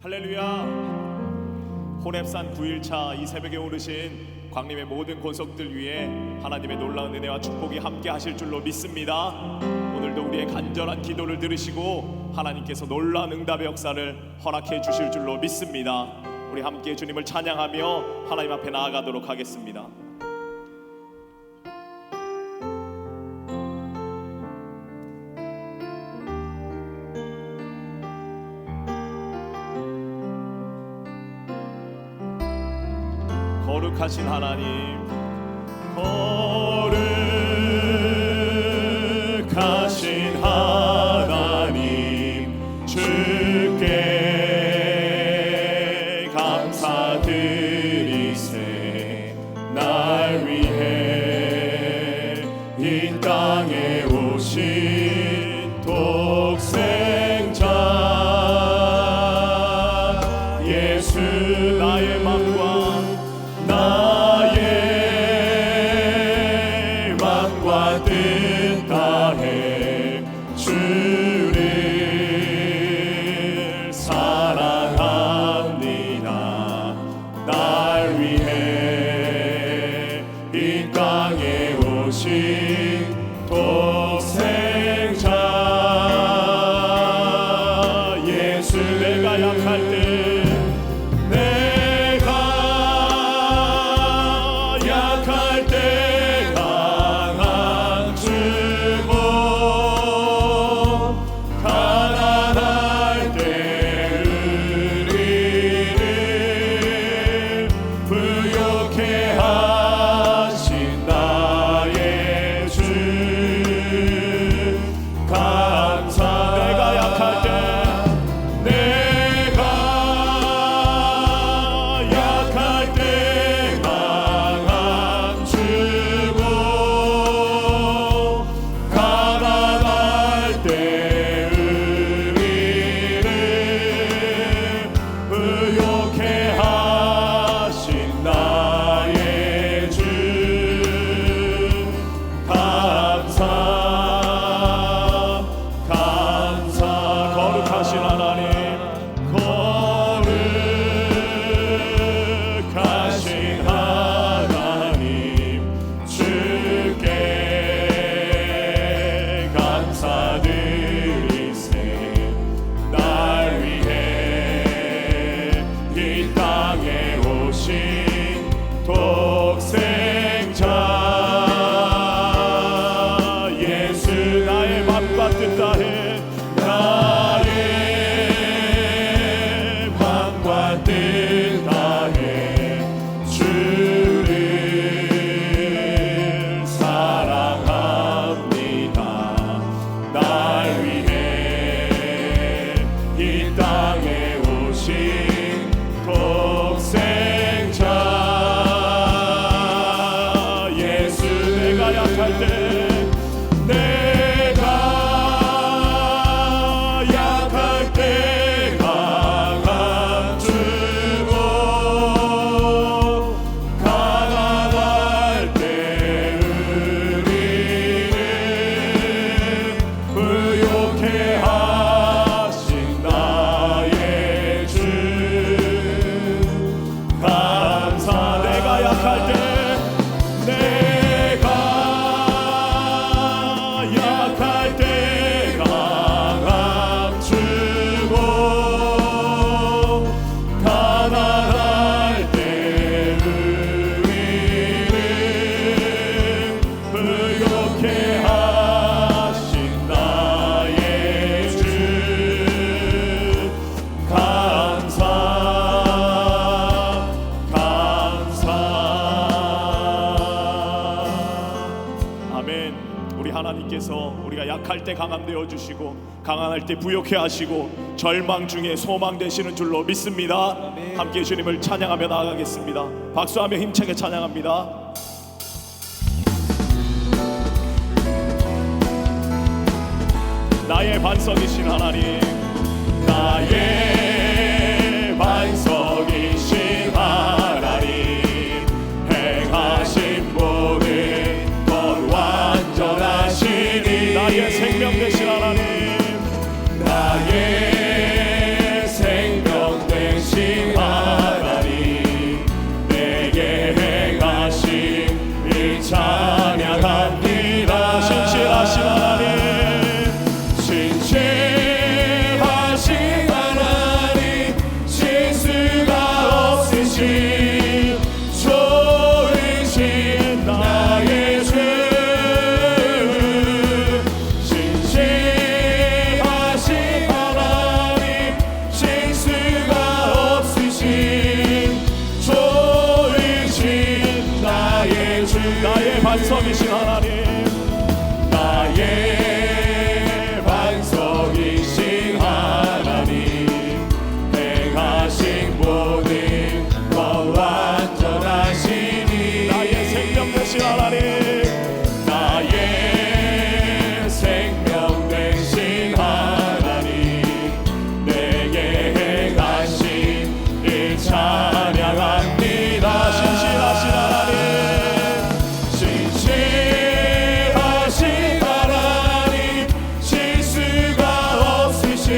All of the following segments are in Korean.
할렐루야. 호렙산 9일차 이 새벽에 오르신 광림의 모든 권속들 위에 하나님의 놀라운 은혜와 축복이 함께 하실 줄로 믿습니다. 오늘도 우리의 간절한 기도를 들으시고 하나님께서 놀라운 응답의 역사를 허락해 주실 줄로 믿습니다. 우리 함께 주님을 찬양하며 하나님 앞에 나아가도록 하겠습니다. 거룩하신 하나님, 거룩하신 하나님, 주께 감사드리세. 날 위해 이 땅에 오신 독생자 예수, 나의 맘과 뜻 다해 주를 사랑합니다. 날 위해 이 땅에 오신 독생자 예수, 내가 약할 때 하나님께서 우리가 약할 때 강함 되어 주시고 강한할 때 부욕해 하시고 절망 중에 소망 되시는 줄로 믿습니다. 아멘. 함께 주님을 찬양하며 나아가겠습니다. 박수하며 힘차게 찬양합니다. 나의 반석이신 하나님, 나의 반석이신 하나님, 행하신 모든 것 완전하시니 나의 생명 되신 하나님, 나의 생명 되신 반석이신 하나님, 나의 반석이신 하나님, 행하신 모든 것 완전하시니. 나의 생명 되신 하나님, 나의 생명 되신 하나님, 내게 행하신 일 찬양합니다. 신실하신 하나님, 신실하신 하나님, 실수가 없으신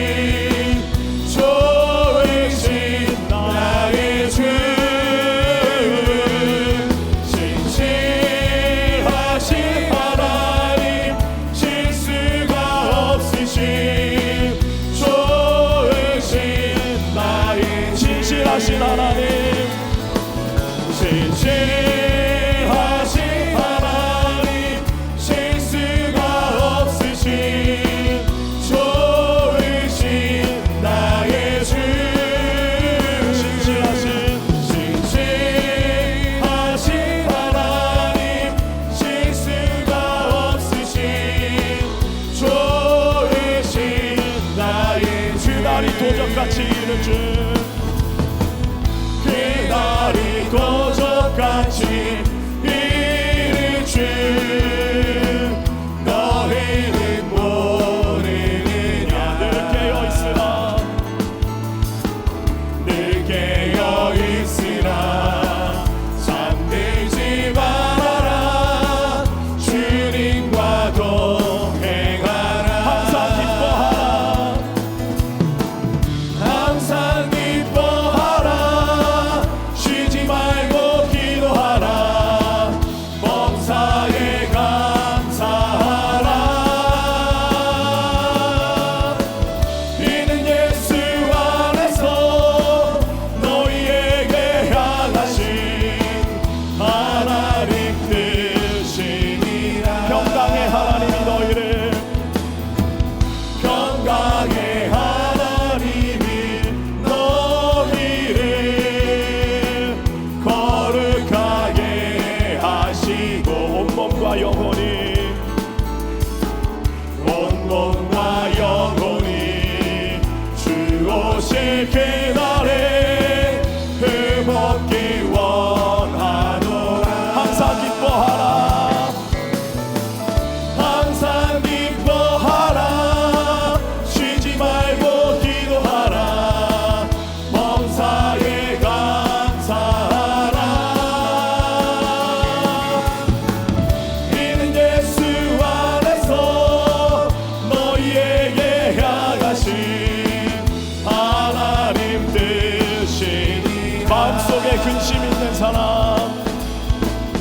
좋으신 나의 주. 신실하신 하나님, 실수가 없으신 좋으신 나의 주. 신실하신 하나님, 신실하신 하나님, 실수가 없으신 좋으신 나의 주. 신실하신 하나님, 실수가 없으신 좋으신 나의 주. 그날이 도적같이 이는 주, 그날이 도적같이 이를 주. 너희는 모르느냐. 늘 깨어있으라, 늘 깨어있으라. 잠들지 말아라. 주님과 동행하라. 항상 기뻐하라, 항상 기뻐하라. 쉬지 말고 기도하라. 범사에 감사하라. 이는 예수 안에서 너희에게 향하신 하나님 뜻이니라. 평강의 하나님이 너희를, 평강의 하나님이 너희를 거룩하게 하시고 온몸과 영혼이 온몸과 영혼이 주 오실 그날에 회복기 원하노라. 항상 기뻐하라, 항상 기뻐하라. 쉬지 말고 기도하라. 범사에 감사하라. 이는 예수 안에서 너희에게 향하신 하나님 뜻이니. 마음속에 근심 있는 사람,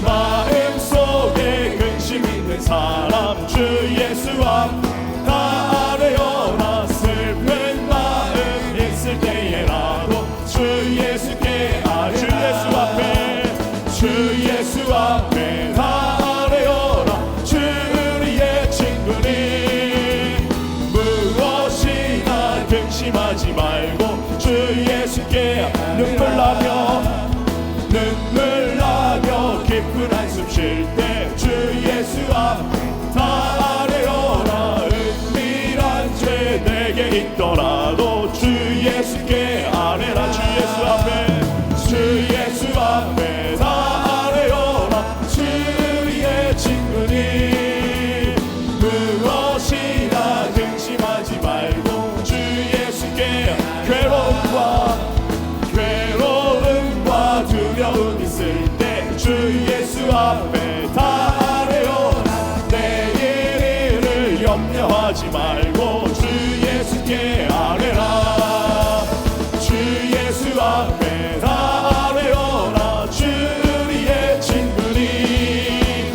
마음속에 근심 있는 사람, 주 예수 앞 다 아뢰어라. 슬픈 마음 있을 때에라도 주 예수께 아뢰라. 주 예수 앞에, 주 예수 앞에 다 아뢰어라. 주 우리의 친구니. 무엇이나 근심하지 말고 주 예수께 눈물 나며 깊은 한숨 쉴 때 주 예수 앞 다 아뢰어라. 은밀한 죄 내게 있더라도 주 예수께 아뢰라. 주 예수 앞에, 주 예수 앞에 다 아뢰어라. 주 우리의 친구니. 무엇이나 근심하지 말고 주 예수께 괴로움과 두려움 있을 때 주 예수 앞에 다 아뢰어라. 내일을 염려하지 말고 주 예수께 아뢰라. 주 예수 앞에 다 아뢰어라. 주 우리의 친구니.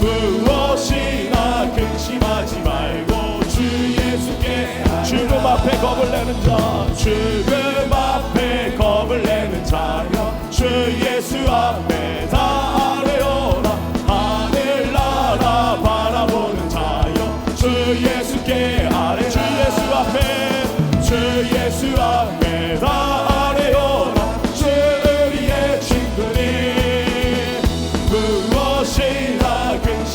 무엇이나 근심하지 말고 주 예수께 아뢰라. 죽음 앞에 겁을 내는 자, 죽음 앞에 겁을 내는 자여 주 예수 앞에 다 아뢰어라. 하늘나라 바라보는 자여 주 예수께 아뢰라. 주 예수 앞에, 주 예수 앞에 다 아뢰어라. 주 우리의 친구니. 무엇이나 근심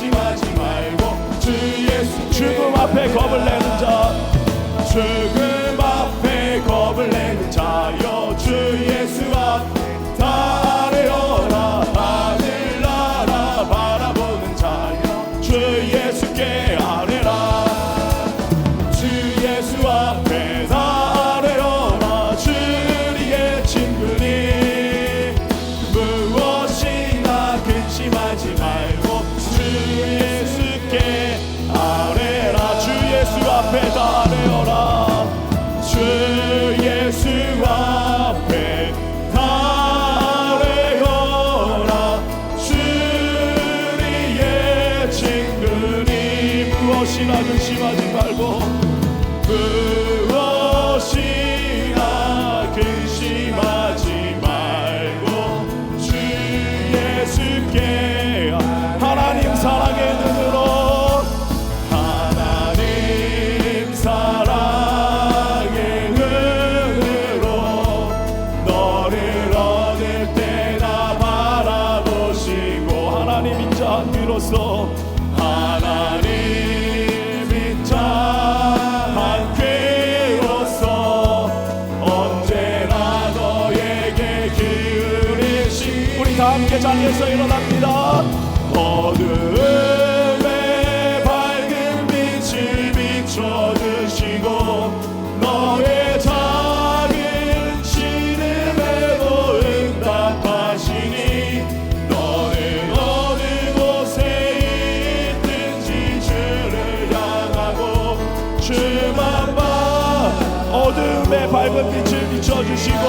자리에서 일어납니다. 어둠의 밝은 빛을 비춰주시고 너의 작은 신음에도 응답하시니 너는 어느 곳에 있든지 주를 향하고 주만 봐. 어둠의 밝은 빛을 비춰주시고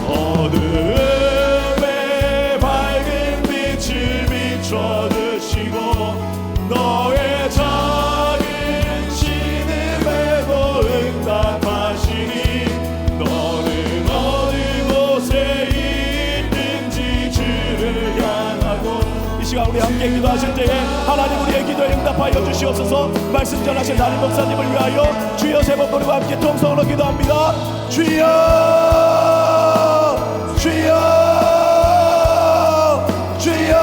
어둠의 밝은 빛을 비춰주시고 너의 작은 신음에도 응답하시니 너는 어느 곳에 있든지 주를 향하고. 이 시간 우리 함께 기도하실 때에 하나님 우리의 기도에 응답하여 주시옵소서. 말씀 전하신 담임 목사님을 위하여 주여 세 번 부르고 함께 통성으로 기도합니다. 주여 주여 주여.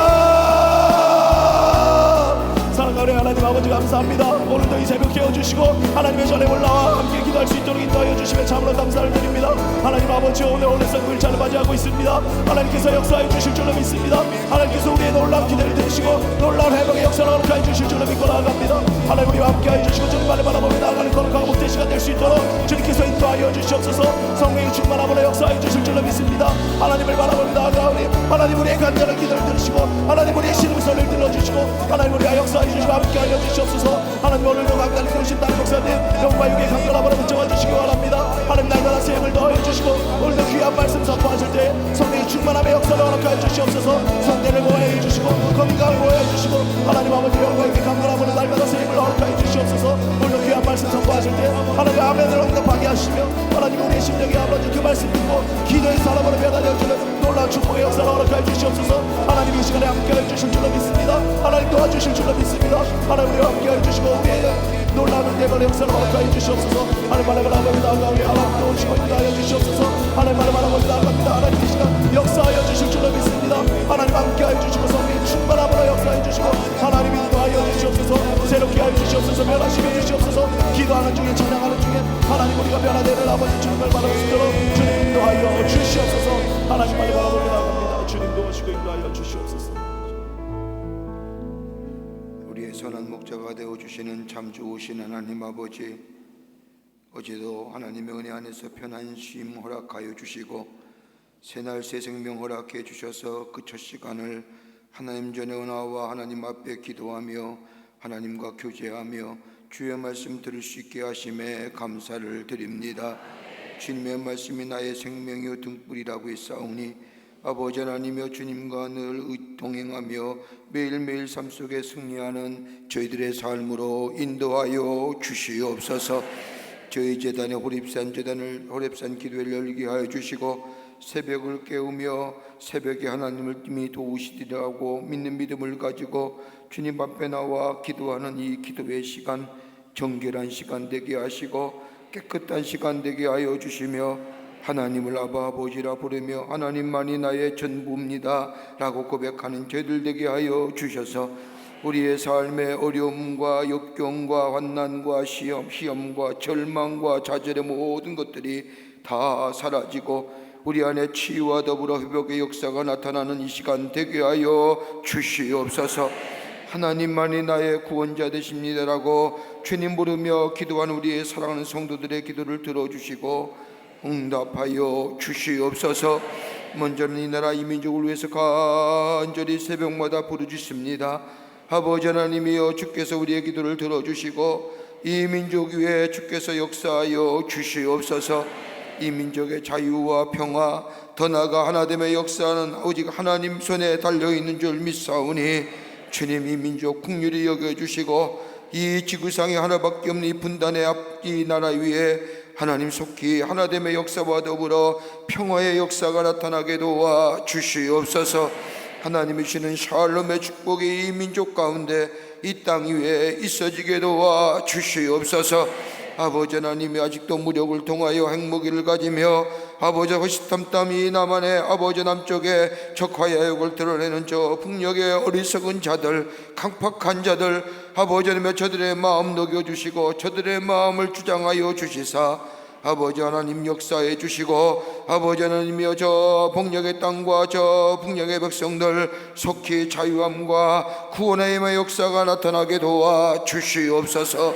사랑하는 하나님 아버지 감사합니다. 오늘도 이 새벽 깨워주시고 하나님의 전에 올라와 함께 기도할 수 있도록 인도하여 주시면 참으로 감사를 드립니다. 하나님 아버지 오늘 올레선 9일차를 맞이하고 있습니다. 하나님께서 역사해 주실 줄로 믿습니다. 하나님께서 우리의 놀라운 기대를 들으시고 놀라운 회복의 역사를 허락하여 주실 줄로 믿고 나아갑니다. 하나님 우리와 함께하여 주시고 주님만을 바라보며 나아가는 거룩하고 복된 시간 될 수 있도록 주님께서 인도하여 주시옵소서. 성령의 충만함으로 역사해 주실 줄로 믿습니다. 하나님을 바라보며 나아가오니 하나님 우리의 간절한 기도를 들으시고 하나님 우리의 신음소리를 들어주시고 하나님 우리와 역사해 주시고 함께하여 주시옵소서. 하나님 오늘도 강단을 세우신 담임 목사님 영과 육의 강건함으로 붙잡아 주시기 바랍니다. 하나님 날마다 세임을 더하여 주시고 오늘도 귀한 말씀 선포하실 때 성령의 충만함의 역사를 허락하여 주시옵소서. 성대를 보호해 주시고 건강을 보호해 주시고 하나님 아버지 영과 육의 강건함으로 날마다 세임을 허락하여 주시옵소서. 오늘도 귀한 말씀 선포하실 때 하나님 아멘을 응답하게 하시며 하나님 우리의 심령에 아버지 그 말씀 듣고 기도의 사람으로 변화되어 주는 놀라운 축복의 역사를 허락하여 주시옵소서. 하나님 이 시간에 함께하여 주실 줄로 믿습니다. 하나님 도와주실 줄로 믿습니다. 하나님 우리와 함께하여 주시고 우리의 놀라운 은혜의 역사를 허락하여 주시옵소서. 하나님 말을 바라보며 나아가오니 하나님 도우시고 인도하여 주시옵소서. 하나님 말을 바라보며 나아갑니다. 하나님 이 시간 역사하여 주실 줄로 믿습니다. 하나님 함께하여 주시고 성령의 충만함으로 역사해 주시고 하나님 인도하여 주시옵소서. 새롭게 하여 주시옵소서. 변화시켜 주시옵소서. 기도하는 중에 찬양하는 중에 하나님 우리가 변화되는 아버지 주님을 바라볼 수 있도록 주님 인도하여 주시옵소서. 하나님 말을 바라보며 나아갑니다. 주님 도우시고 인도하여 주시옵소서. 우리의 선한 목자가 되어주시는 참 좋으신 하나님 아버지, 어제도 하나님의 은혜 안에서 편한 쉼 허락하여 주시고 새날 새 생명 허락해 주셔서 그 첫 시간을 하나님 전에 나와 하나님 앞에 기도하며 하나님과 교제하며 주의 말씀 들을 수 있게 하심에 감사를 드립니다. 주님의 말씀이 나의 생명이요 등불이라고 했사오니 아버지 하나님이여 주님과 늘 동행하며 매일매일 삶 속에 승리하는 저희들의 삶으로 인도하여 주시옵소서. 저희 재단의 호렙산 기도회를 열게 하여 주시고 새벽을 깨우며 새벽에 하나님을 팀이 도우시리라고 믿는 믿음을 가지고 주님 앞에 나와 기도하는 이 기도의 시간 정결한 시간 되게 하시고 깨끗한 시간 되게 하여 주시며 하나님을 아바 아버지라 부르며 하나님만이 나의 전부입니다 라고 고백하는 저희들 되게 하여 주셔서 우리의 삶의 어려움과 역경과 환난과 시험과 절망과 좌절의 모든 것들이 다 사라지고 우리 안에 치유와 더불어 회복의 역사가 나타나는 이 시간 되게 하여 주시옵소서. 하나님만이 나의 구원자 되십니다라고 주님 부르며 기도하는 우리의 사랑하는 성도들의 기도를 들어주시고 응답하여 주시옵소서. 먼저는 이 나라 이 민족을 위해서 간절히 새벽마다 부르짖습니다. 아버지 하나님이여 주께서 우리의 기도를 들어주시고 이 민족 위에 주께서 역사하여 주시옵소서. 이 민족의 자유와 평화 더 나아가 하나됨의 역사는 오직 하나님 손에 달려있는 줄 믿사오니 주님 이 민족 긍휼히 여겨주시고 이 지구상에 하나밖에 없는 이 분단의 이 나라 위에 하나님 속히 하나됨의 역사와 더불어 평화의 역사가 나타나게 도와 주시옵소서. 하나님이 주시는 샬롬의 축복이 이 민족 가운데 이 땅 위에 있어지게 도와 주시옵소서. 아버지 하나님이 아직도 무력을 통하여 행복을 가지며 아버지 허시탐탐이 남한의 아버지 남쪽에 적화야욕을 드러내는 저 북녘의 어리석은 자들 강팍한 자들 아버지 하나님의 저들의 마음 녹여주시고 저들의 마음을 주장하여 주시사 아버지 하나님 역사해 주시고 아버지 하나님이여 저 복력의 땅과 저 북녘의 백성들 속히 자유함과 구원의 힘의 역사가 나타나게 도와 주시옵소서.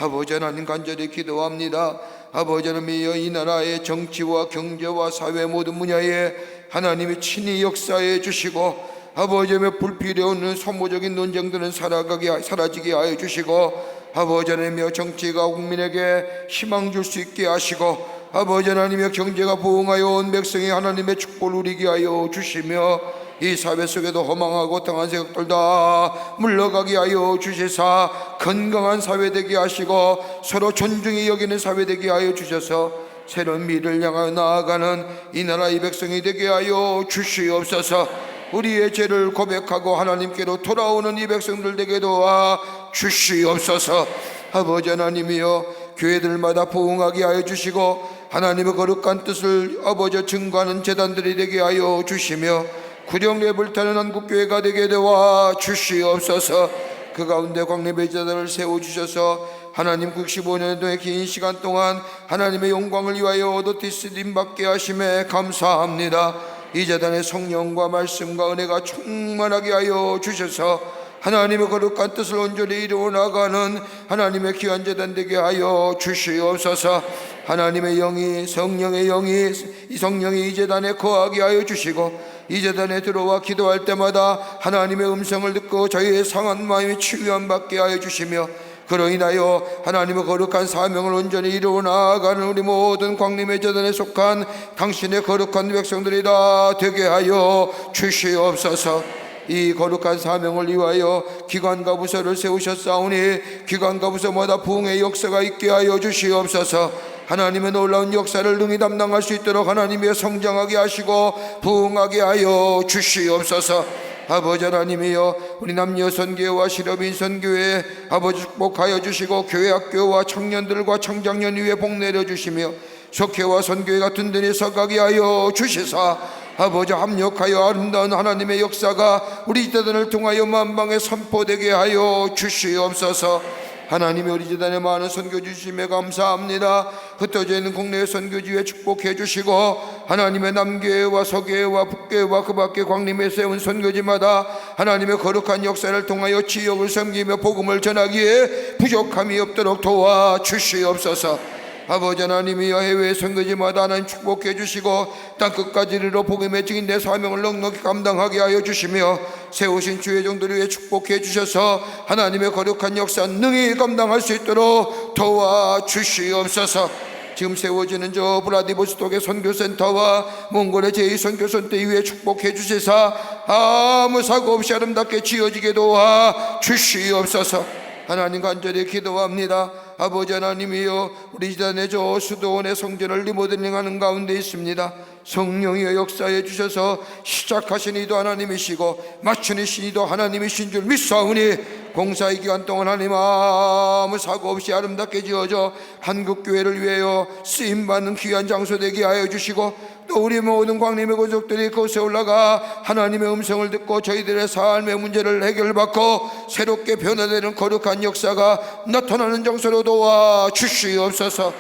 아버지 하나님 간절히 기도합니다. 아버지 하나님이여 이 나라의 정치와 경제와 사회 모든 분야에 하나님이 친히 역사해 주시고 아버지 하나님의 불필요 없는 소모적인 논쟁들은 사라지게 하여 주시고 아버지 하나님이여 정치가 국민에게 희망 줄 수 있게 하시고 아버지 하나님이여 경제가 부흥하여 온 백성이 하나님의 축복을 누리게 하여 주시며 이 사회 속에도 허망하고 당한 생각들 다 물러가게 하여 주시사 건강한 사회 되게 하시고 서로 존중히 여기는 사회 되게 하여 주셔서 새로운 미래를 향하여 나아가는 이 나라 이 백성이 되게 하여 주시옵소서. 우리의 죄를 고백하고 하나님께로 돌아오는 이 백성들 되게 도와 주시옵소서. 아버지 하나님이여 교회들마다 부흥하게 하여 주시고 하나님의 거룩한 뜻을 아버지 증거하는 재단들이 되게 하여 주시며 구령에 불타는 한국교회가 되게 되어 주시옵소서. 그 가운데 광림의 제단을 세워주셔서 하나님 95년 동의 긴 시간 동안 하나님의 영광을 위하여 오도티스님 받게 하심에 감사합니다. 이 제단의 성령과 말씀과 은혜가 충만하게 하여 주셔서 하나님의 거룩한 뜻을 온전히 이루어 나가는 하나님의 귀한 제단 되게 하여 주시옵소서. 하나님의 영이 성령의 영이 이 성령이 이 제단에 거하게 하여 주시고 이 제단에 들어와 기도할 때마다 하나님의 음성을 듣고 저희의 상한 마음이 치유함 받게 하여 주시며 그로 인하여 하나님의 거룩한 사명을 온전히 이루어 나아가는 우리 모든 광림의 제단에 속한 당신의 거룩한 백성들이 다 되게 하여 주시옵소서. 이 거룩한 사명을 위하여 기관과 부서를 세우셨사오니 기관과 부서마다 부흥의 역사가 있게 하여 주시옵소서. 하나님의 놀라운 역사를 능히 담당할 수 있도록 하나님의 성장하게 하시고 부흥하게 하여 주시옵소서. 아버지 하나님이여 우리 남녀 선교회와 실업인 선교회 아버지 축복하여 주시고 교회 학교와 청년들과 청장년 위에 복 내려주시며 속회와 선교회가 든든히 서가게 하여 주시사 아버지 합력하여 아름다운 하나님의 역사가 우리 제단을 통하여 만방에 선포되게 하여 주시옵소서. 하나님이 우리 제단에 많은 선교 주심에 감사합니다. 흩어져 있는 국내 선교지에 축복해 주시고 하나님의 남교회와 서교회와 북교회와 그 밖에 광림에 세운 선교지마다 하나님의 거룩한 역사를 통하여 지역을 섬기며 복음을 전하기에 부족함이 없도록 도와주시옵소서. 아버지 하나님이여 해외 선교지마다 하나님 축복해 주시고 땅끝까지 이르러 복음의 증인 내 사명을 넉넉히 감당하게 하여 주시며 세우신 주의 종들을 위해 축복해 주셔서 하나님의 거룩한 역사 능히 감당할 수 있도록 도와주시옵소서. 지금 세워지는 저 브라디보스톡의 선교센터와 몽골의 제2선교센터 위에 축복해 주시사 아무 사고 없이 아름답게 지어지게 도와주시옵소서. 하나님 간절히 기도합니다. 아버지 하나님이여 우리 지단의 저 수도원의 성전을 리모델링하는 가운데 있습니다. 성령이여 역사해 주셔서 시작하신 이도 하나님이시고 마치는 이도 하나님이신 줄 믿사오니 공사의 기간 동안 하나님 아무 사고 없이 아름답게 지어져 한국교회를 위하여 쓰임받는 귀한 장소 되게 하여 주시고 또 우리 모든 광림의 권속들이 그곳에 올라가 하나님의 음성을 듣고 저희들의 삶의 문제를 해결받고 새롭게 변화되는 거룩한 역사가 나타나는 장소로 도와주시옵소서.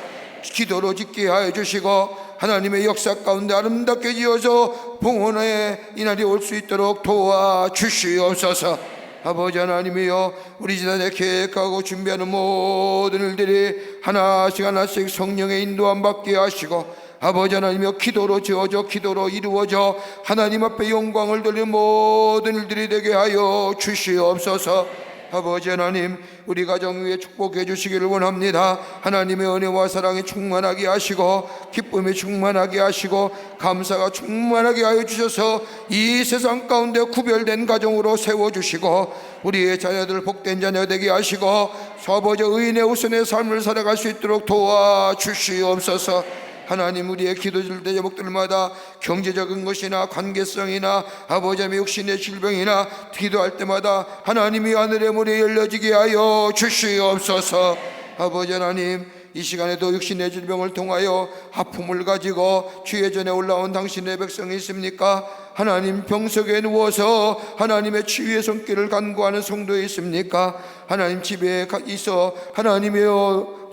기도로 짓게 하여 주시고 하나님의 역사 가운데 아름답게 지어서 봉헌의 이날이 올 수 있도록 도와주시옵소서. 아버지 하나님이여 우리 지단에 계획하고 준비하는 모든 일들이 하나씩 하나씩 성령의 인도함 받게 하시고 아버지 하나님이여 기도로 지어져 기도로 이루어져 하나님 앞에 영광을 돌리는 모든 일들이 되게 하여 주시옵소서. 아버지 하나님 우리 가정 위에 축복해 주시기를 원합니다. 하나님의 은혜와 사랑이 충만하게 하시고 기쁨이 충만하게 하시고 감사가 충만하게 하여 주셔서 이 세상 가운데 구별된 가정으로 세워주시고 우리의 자녀들 복된 자녀 되게 하시고 아버지 의인의 우선의 삶을 살아갈 수 있도록 도와주시옵소서. 하나님 우리의 기도질 때 제목들마다 경제적인 것이나 관계성이나 아버지의 육신의 질병이나 기도할 때마다 하나님이 하늘의 문이 열려지게 하여 주시옵소서. 아버지 하나님 이 시간에도 육신의 질병을 통하여 아픔을 가지고 주의 전에 올라온 당신의 백성이 있습니까? 하나님 병석에 누워서 하나님의 치유의 손길을 간구하는 성도에 있습니까? 하나님 집에 있어 하나님의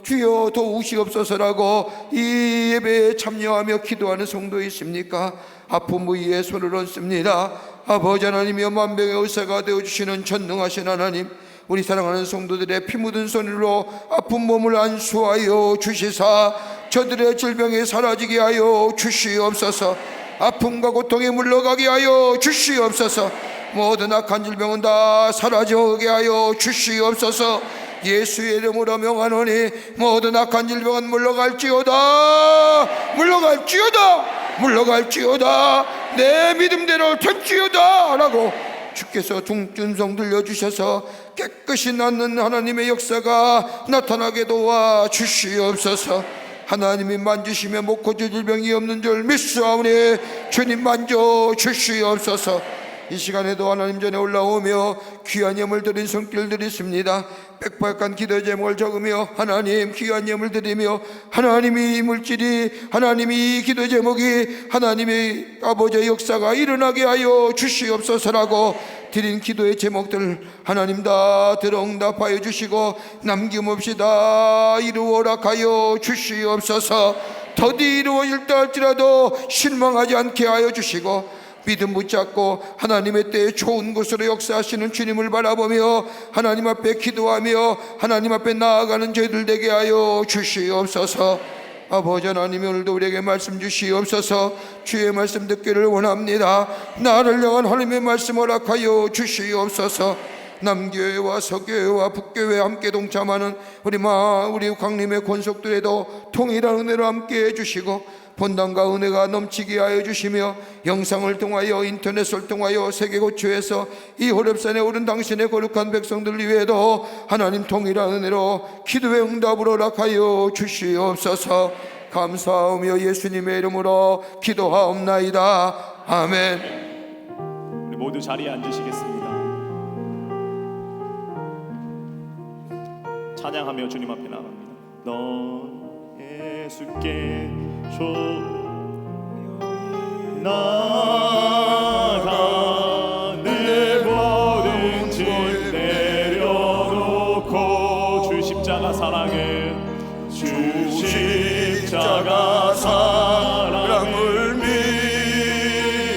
주여 도우시옵소서라고 이 예배에 참여하며 기도하는 성도 있습니까? 아픔 위에 손을 얹습니다. 아버지 하나님이여 만병의 의사가 되어주시는 전능하신 하나님, 우리 사랑하는 성도들의 피 묻은 손으로 아픈 몸을 안수하여 주시사 저들의 질병이 사라지게 하여 주시옵소서. 아픔과 고통이 물러가게 하여 주시옵소서. 모든 악한 질병은 다 사라져게 하여 주시옵소서. 예수의 이름으로 명하노니 모든 악한 질병은 물러갈지어다, 물러갈지어다, 물러갈지어다, 내 믿음대로 될지어다 라고 주께서 중준성 들려주셔서 깨끗이 낫는 하나님의 역사가 나타나게 도와 주시옵소서. 하나님이 만지시며 못 고칠 질병이 없는 줄 믿사오니 주님 만져 주시옵소서. 이 시간에도 하나님 전에 올라오며 귀한 예물 드린 손길 드리십니다. 빽빽한 기도 제목을 적으며 하나님 귀한 예물 드리며 하나님이 이 물질이, 하나님이 이 기도 제목이 하나님의 아버지의 역사가 일어나게 하여 주시옵소서라고 드린 기도의 제목들 하나님 다 들어응답하여 주시고 남김없이 다 이루어라 하여 주시옵소서. 더디 이루어질다 할지라도 실망하지 않게 하여 주시고 믿음 붙잡고 하나님의 때에 좋은 곳으로 역사하시는 주님을 바라보며 하나님 앞에 기도하며 하나님 앞에 나아가는 저희들 되게 하여 주시옵소서. 아버지 하나님, 오늘도 우리에게 말씀 주시옵소서. 주의 말씀 듣기를 원합니다. 나를 향한 하나님의 말씀 허락하여 주시옵소서. 남교회와 서교회와 북교회 함께 동참하는 우리 광림의 권속들에도 통일한 은혜로 함께 해주시고 본당과 은혜가 넘치게 하여 주시며 영상을 통하여 인터넷을 통하여 세계 고초에서 이 호렙산에 오른 당신의 거룩한 백성들 위에도 하나님 통일한 은혜로 기도의 응답을 허락하여 주시옵소서. 감사하며 예수님의 이름으로 기도하옵나이다. 아멘. 우리 모두 자리에 앉으시겠습니다. 찬양하며 주님 앞에 나갑니다. 넌 예수께 조용히 나아가 내 모든 짐 내려놓고 주 십자가 사랑해 주 십자가 사랑을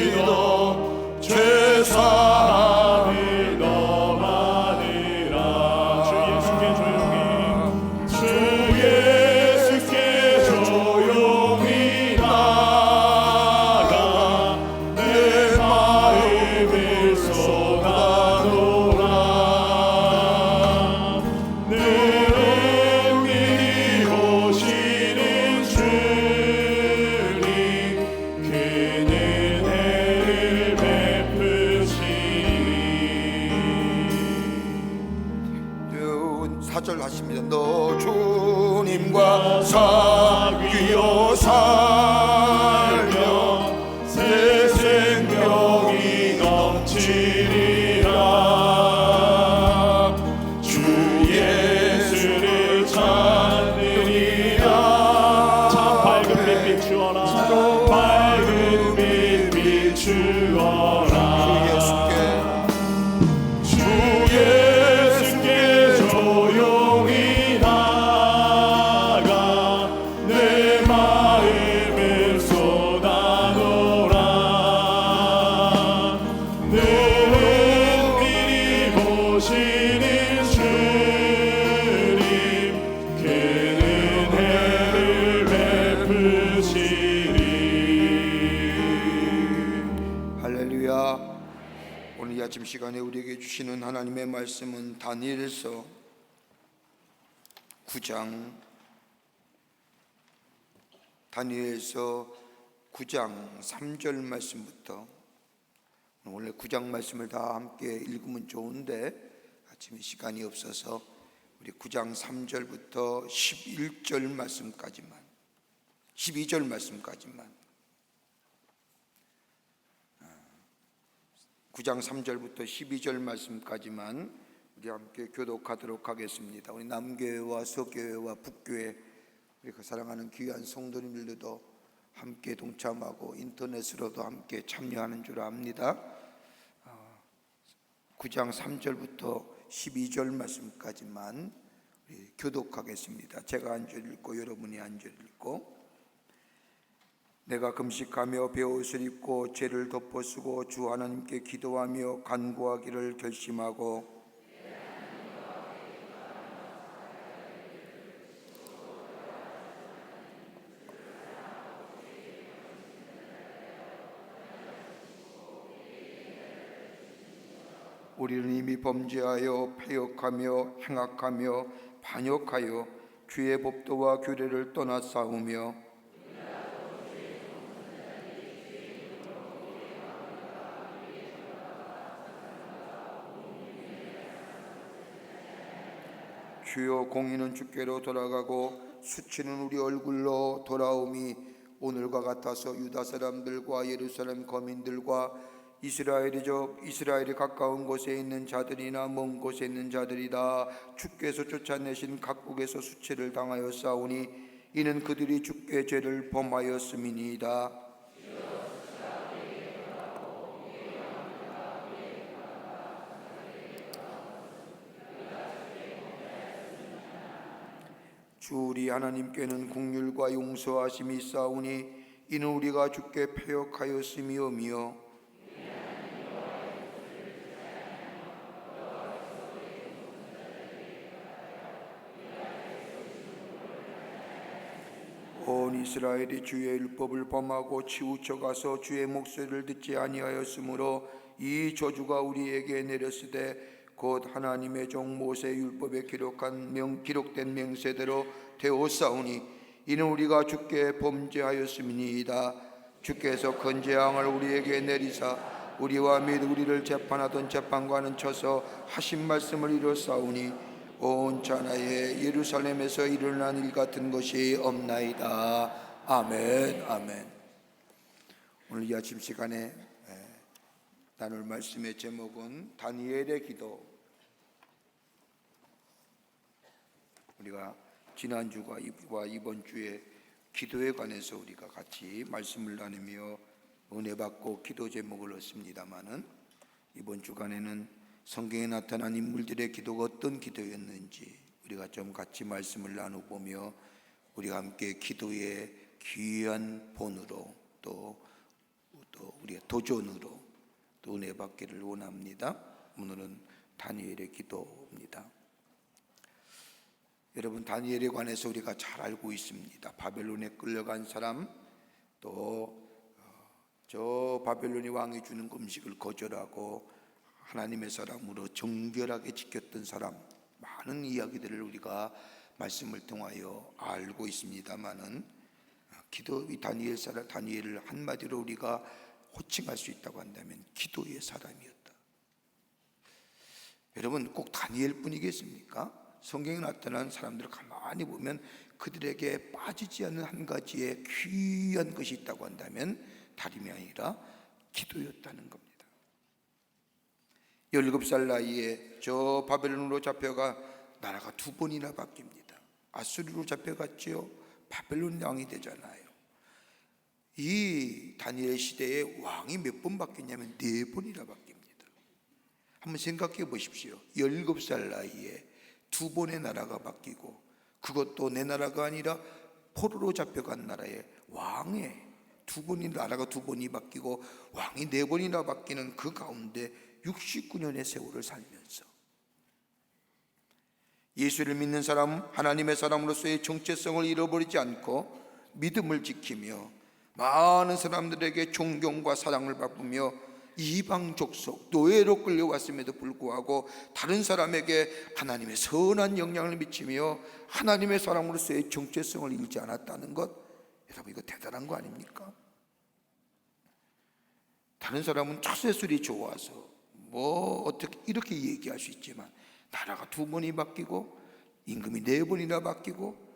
믿어 죄 사함이 너만이라. 주 예수께 조용히 주 예수께 조용히 나가 내 마음을 쏟아놓으라. 내 은밀히 보시는 주님 그 은혜를 베푸시니. 4절 하십니다. 너 주님과 사귀어 살며 새 생명이 넘치리라. 주 예수를 찾느니라. 참 밝은 빛 비추어라. 밝은 빛 비추어라. 주 예수께 조용히 나가 내 마음을 쏟아놓으라. 내 은밀히 보시는 주님 그 은혜를 베푸시리. 할렐루야. 오늘 이 아침 시간에 우리에게 주시는 하나님의 말씀은 다니엘서 9장 다니엘서 9장 3절 말씀부터, 원래 9장 말씀을 다 함께 읽으면 좋은데 아침에 시간이 없어서 우리 9장 3절부터 11절 말씀까지만, 12절 말씀까지만, 9장 3절부터 12절 말씀까지만 우리 함께 교독하도록 하겠습니다. 우리 남교회와 서교회와 북교회, 우리 그 사랑하는 귀한 성도님들도 함께 동참하고 인터넷으로도 함께 참여하는 줄 압니다. 9장 3절부터 12절 말씀까지만 교독하겠습니다. 제가 한 절 읽고 여러분이 한 절 읽고. 내가 금식하며 베옷을 입고 죄를 덮어쓰고 주 하나님께 기도하며 간구하기를 결심하고 우리는 이미 범죄하여 패역하며 행악하며 반역하여 주의 법도와 규례를 떠나 싸우며 주여 공의는 주께로 돌아가고 수치는 우리 얼굴로 돌아오미 오늘과 같아서 유다 사람들과 예루살렘 거민들과 이스라엘이 가까운 곳에 있는 자들이나 먼 곳에 있는 자들이다 주께서 쫓아내신 각국에서 수치를 당하여 싸우니 이는 그들이 주께 죄를 범하였음이니이다. 주 우리 하나님께는 긍휼과 용서하심이 있사오니 이는 우리가 주께 패역하였음이오며 온 이스라엘이 주의 율법을 범하고 치우쳐 가서 주의 목소리를 듣지 아니하였으므로 이 저주가 우리에게 내렸으되 곧 하나님의 종 모세 율법에 기록된 명세대로 되었사오니 이는 우리가 주께 범죄하였음이니이다. 주께서 큰 재앙을 우리에게 내리사 우리와 및 우리를 재판하던 재판관은 쳐서 하신 말씀을 이뤘사오니 온 천하에 예루살렘에서 일어난 일 같은 것이 없나이다. 아멘. 아멘. 오늘 이 아침 시간에 나눌 말씀의 제목은 다니엘의 기도. 우리가 지난주와 이번 주에 기도에 관해서 우리가 같이 말씀을 나누며 은혜 받고 기도 제목을 얻습니다마는 이번 주간에는 성경에 나타난 인물들의 기도가 어떤 기도였는지 우리가 좀 같이 말씀을 나눠보며 우리가 함께 기도의 귀한 본으로 또 우리의 도전으로 또 은혜 받기를 원합니다. 오늘은 다니엘의 기도입니다. 여러분, 다니엘에 관해서 우리가 잘 알고 있습니다. 바벨론에 끌려간 사람, 또 저 바벨론이 왕이 주는 음식을 거절하고 하나님의 사람으로 정결하게 지켰던 사람, 많은 이야기들을 우리가 말씀을 통하여 알고 있습니다마는 이 다니엘을 한마디로 우리가 호칭할 수 있다고 한다면 기도의 사람이었다. 여러분, 꼭 다니엘뿐이겠습니까? 성경에 나타난 사람들을 가만히 보면 그들에게 빠지지 않는 한 가지의 귀한 것이 있다고 한다면 다름이 아니라 기도였다는 겁니다. 17살 나이에 저 바벨론으로 잡혀가 나라가 2번이나 바뀝니다. 아수르로 잡혀갔지요. 바벨론 왕이 되잖아요. 이 다니엘 시대에 왕이 몇 번 바뀌냐면 4번이나 바뀝니다. 한번 생각해 보십시오. 17살 나이에 2번의 나라가 바뀌고, 그것도 내 나라가 아니라 포로로 잡혀간 나라의 왕의 나라가 2번이 바뀌고 왕이 4번이나 바뀌는 그 가운데 69년의 세월을 살면서 예수를 믿는 사람, 하나님의 사람으로서의 정체성을 잃어버리지 않고 믿음을 지키며 많은 사람들에게 존경과 사랑을 받으며 이방 족속 노예로 끌려왔음에도 불구하고 다른 사람에게 하나님의 선한 영향을 미치며 하나님의 사람으로서의 정체성을 잃지 않았다는 것, 여러분, 이거 대단한 거 아닙니까? 다른 사람은 처세술이 좋아서 어떻게 이렇게 얘기할 수 있지만 나라가 2번이 바뀌고 임금이 4번이나 바뀌고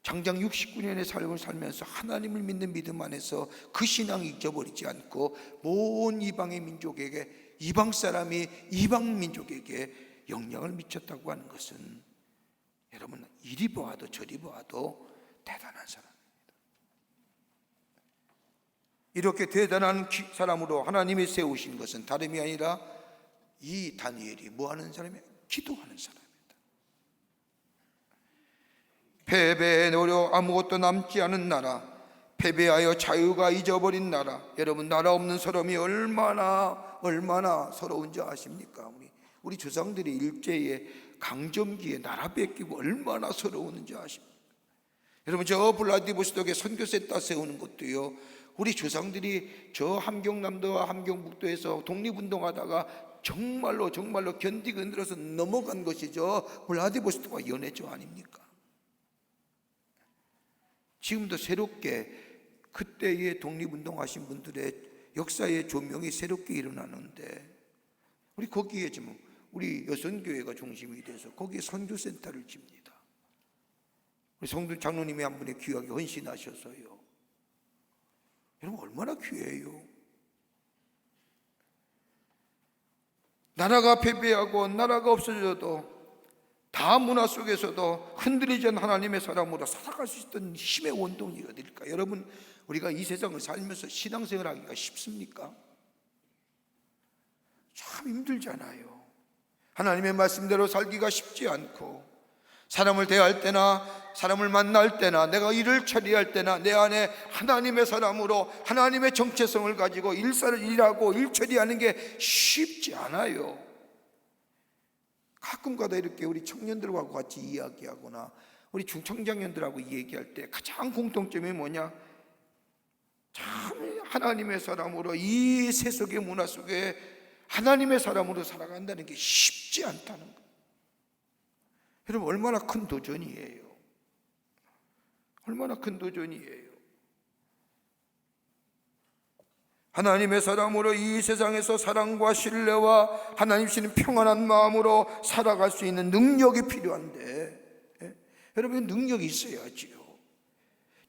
장장 69년의 삶을 살면서 하나님을 믿는 믿음 안에서 그 신앙을 잊어버리지 않고 모든 이방의 민족에게, 이방 사람이 이방 민족에게 영향을 미쳤다고 하는 것은 여러분, 이리 보아도 저리 보아도 대단한 사람입니다. 이렇게 대단한 사람으로 하나님이 세우신 것은 다름이 아니라 이 다니엘이 뭐 하는 사람이에요? 기도하는 사람입니다. 패배에 노려 아무것도 남지 않은 나라, 패배하여 자유가 잊어버린 나라. 여러분, 나라 없는 사람이 얼마나 서러운지 아십니까? 우리 조상들이 일제에 강점기에 나라 뺏기고 얼마나 서러웠는지 아십니까? 여러분, 저 블라디보스톡에 선교센터 세우는 것도요, 우리 조상들이 저 함경남도와 함경북도에서 독립운동하다가 정말로 견디고 힘들어서 넘어간 것이 저 블라디보스톡과 연해죠 아닙니까? 지금도 새롭게 그때의 독립운동하신 분들의 역사의 조명이 새롭게 일어나는데, 우리 거기에 지금 우리 여선교회가 중심이 돼서 거기에 선교센터를 집니다. 우리 성준 장로님이 한 분이 귀하게 헌신하셔서요. 여러분, 얼마나 귀해요. 나라가 패배하고 나라가 없어져도 다 문화 속에서도 흔들리지 않는 하나님의 사람으로 살아갈 수 있던 힘의 원동력이 어딜까? 여러분, 우리가 이 세상을 살면서 신앙생활하기가 쉽습니까? 참 힘들잖아요. 하나님의 말씀대로 살기가 쉽지 않고, 사람을 대할 때나 사람을 만날 때나 내가 일을 처리할 때나 내 안에 하나님의 사람으로 하나님의 정체성을 가지고 일하고 일 처리하는 게 쉽지 않아요. 가끔가다 이렇게 우리 청년들하고 같이 이야기하거나 우리 중청장년들하고 얘기할 때 가장 공통점이 뭐냐? 참 하나님의 사람으로 이 세속의 문화 속에 하나님의 사람으로 살아간다는 게 쉽지 않다는 거예요. 여러분, 얼마나 큰 도전이에요. 얼마나 큰 도전이에요. 하나님의 사람으로 이 세상에서 사랑과 신뢰와 하나님 주시는 평안한 마음으로 살아갈 수 있는 능력이 필요한데, 여러분, 능력이 있어야지요.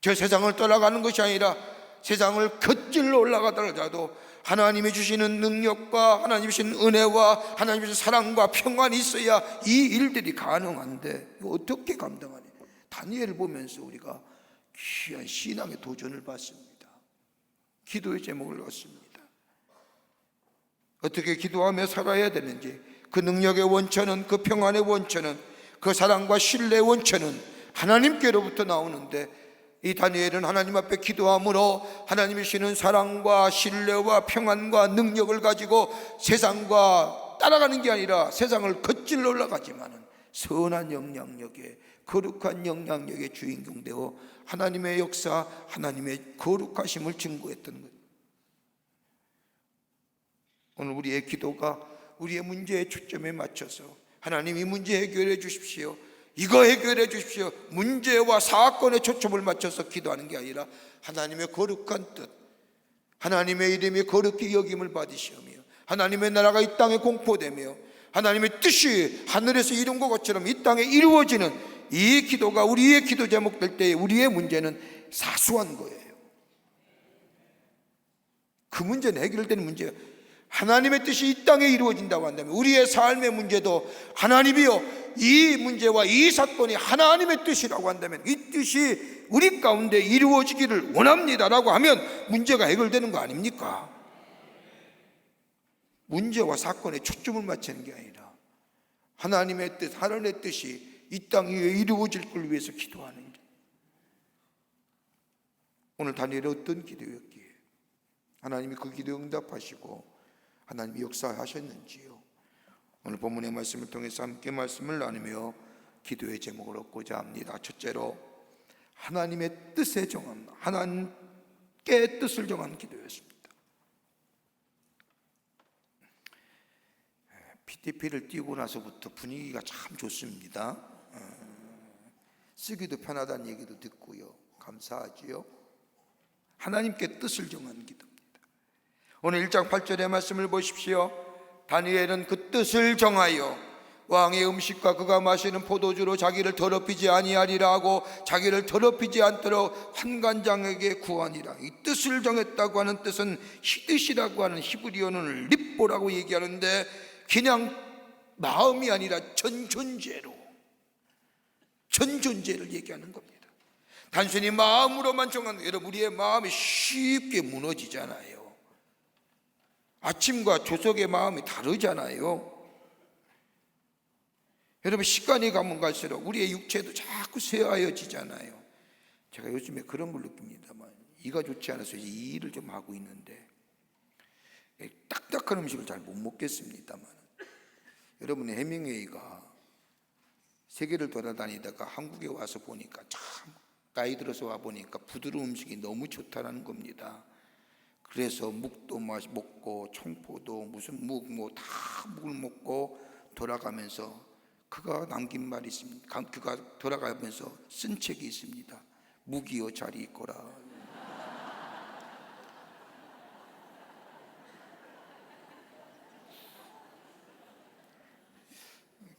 저 세상을 떠나가는 것이 아니라 세상을 곁질러 올라가더라도 하나님이 주시는 능력과 하나님이 주시는 은혜와 하나님이 주시는 사랑과 평안이 있어야 이 일들이 가능한데, 이거 어떻게 감당하냐? 다니엘을 보면서 우리가 귀한 신앙의 도전을 받습니다. 기도의 제목을 얻습니다. 어떻게 기도하며 살아야 되는지, 그 능력의 원천은, 그 평안의 원천은, 그 사랑과 신뢰의 원천은 하나님께로부터 나오는데, 이 다니엘은 하나님 앞에 기도함으로 하나님이 주시는 사랑과 신뢰와 평안과 능력을 가지고 세상과 따라가는 게 아니라 세상을 겉질러 올라가지만은 선한 영향력에, 거룩한 영향력의 주인공 되어 하나님의 역사, 하나님의 거룩하심을 증거했던 것. 오늘 우리의 기도가 우리의 문제의 초점에 맞춰서 하나님, 이 문제 해결해 주십시오, 이거 해결해 주십시오, 문제와 사건에 초점을 맞춰서 기도하는 게 아니라 하나님의 거룩한 뜻, 하나님의 이름이 거룩히 여김을 받으시며 하나님의 나라가 이 땅에 공포되며 하나님의 뜻이 하늘에서 이룬 것처럼 이 땅에 이루어지는 이 기도가 우리의 기도 제목 될 때 우리의 문제는 사소한 거예요. 그 문제는 해결되는 문제예요. 하나님의 뜻이 이 땅에 이루어진다고 한다면 우리의 삶의 문제도 하나님이요, 이 문제와 이 사건이 하나님의 뜻이라고 한다면 이 뜻이 우리 가운데 이루어지기를 원합니다라고 하면 문제가 해결되는 거 아닙니까? 문제와 사건에 초점을 맞추는 게 아니라 하나님의 뜻, 하나님의 뜻이 이 땅 위에 이루어질 걸 위해서 기도하는 게. 오늘 다니엘이 어떤 기도였기에 하나님이 그 기도에 응답하시고 하나님이 역사하셨는지요. 오늘 본문의 말씀을 통해서 함께 말씀을 나누며 기도의 제목을 얻고자 합니다. 첫째로 하나님의 뜻에 정한, 하나님께 뜻을 정한 기도였습니다. PTP를 띄우고 나서부터 분위기가 참 좋습니다. 쓰기도 편하다는 얘기도 듣고요, 감사하지요. 하나님께 뜻을 정한 기도입니다. 오늘 1장 8절의 말씀을 보십시오. 다니엘은 그 뜻을 정하여 왕의 음식과 그가 마시는 포도주로 자기를 더럽히지 아니하리라 하고 자기를 더럽히지 않도록 환관장에게 구하니라. 이 뜻을 정했다고 하는 뜻은 히드시라고 하는 히브리어는 립보라고 얘기하는데 그냥 마음이 아니라 전 존재를 얘기하는 겁니다. 단순히 마음으로만 정하는, 여러분, 우리의 마음이 쉽게 무너지잖아요. 아침과 조석의 마음이 다르잖아요. 여러분, 시간이 가면 갈수록 우리의 육체도 자꾸 쇠하여지잖아요. 제가 요즘에 그런 걸 느낍니다만, 이가 좋지 않아서 이 일을 좀 하고 있는데 딱딱한 음식을 잘 못 먹겠습니다만, 여러분, 해밍웨이가 세계를 돌아다니다가 한국에 와서 보니까, 참 나이 들어서 와 보니까 부드러운 음식이 너무 좋다는 겁니다. 그래서 묵도 먹고 청포도 무슨 묵 다 묵을 먹고 돌아가면서 그가 남긴 말이 있습니다. 그가 돌아가면서 쓴 책이 있습니다. 묵이여 잘 있거라.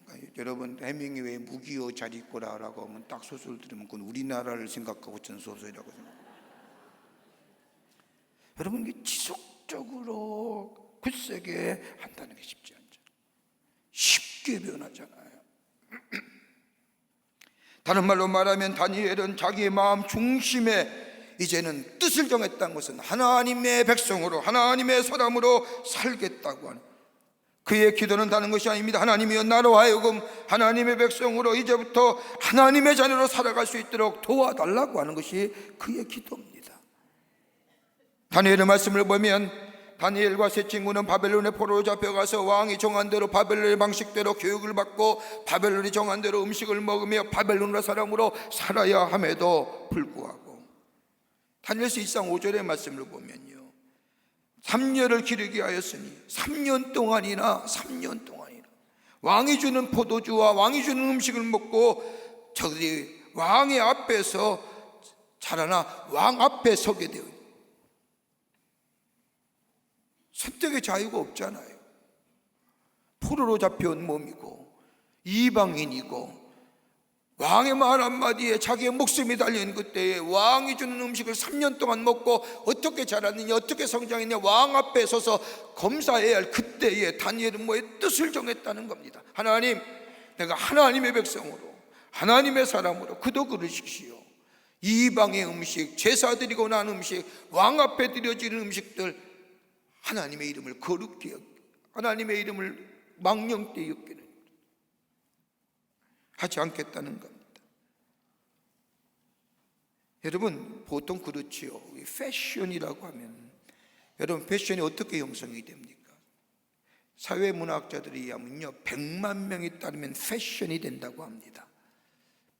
그러니까 여러분, 해밍웨이 묵이여 잘 있거라라고 하면 딱 소설 들으면 그건 우리나라를 생각하고 쓴 소설이라고 생각합니다. 여러분, 이게 지속적으로 굳세게 한다는 게 쉽지 않죠. 쉽게 변하잖아요. 다른 말로 말하면 다니엘은 자기의 마음 중심에 이제는 뜻을 정했다는 것은 하나님의 백성으로, 하나님의 사람으로 살겠다고 하는, 그의 기도는 다른 것이 아닙니다. 하나님이여, 나로 하여금 하나님의 백성으로 이제부터 하나님의 자녀로 살아갈 수 있도록 도와달라고 하는 것이 그의 기도입니다. 다니엘의 말씀을 보면 다니엘과 세 친구는 바벨론의 포로로 잡혀가서 왕이 정한 대로 바벨론의 방식대로 교육을 받고 바벨론이 정한 대로 음식을 먹으며 바벨론의 사람으로 살아야 함에도 불구하고, 다니엘서 1장 5절의 말씀을 보면요, 3년을 기르게 하였으니 3년 동안이나 왕이 주는 포도주와 왕이 주는 음식을 먹고 저들이 왕의 앞에서 자라나 왕 앞에 서게 되어 있습니다. 선택의 자유가 없잖아요. 포로로 잡혀온 몸이고 이방인이고 왕의 말 한마디에 자기의 목숨이 달려있는 그때에 왕이 주는 음식을 3년 동안 먹고 어떻게 자랐느냐, 어떻게 성장했냐, 왕 앞에 서서 검사해야 할 그때에 다니엘은 뭐의 뜻을 정했다는 겁니다. 하나님, 내가 하나님의 백성으로, 하나님의 사람으로 그도 그러십시오. 이방의 음식, 제사 드리고 난 음식, 왕 앞에 드려지는 음식들, 하나님의 이름을 거룩히 여기고 하나님의 이름을 망령되이 여기는 하지 않겠다는 겁니다. 여러분, 보통 그렇지요. 패션이라고 하면, 여러분, 패션이 어떻게 형성이 됩니까? 사회문화학자들이 하면요, 100만 명이 따르면 패션이 된다고 합니다.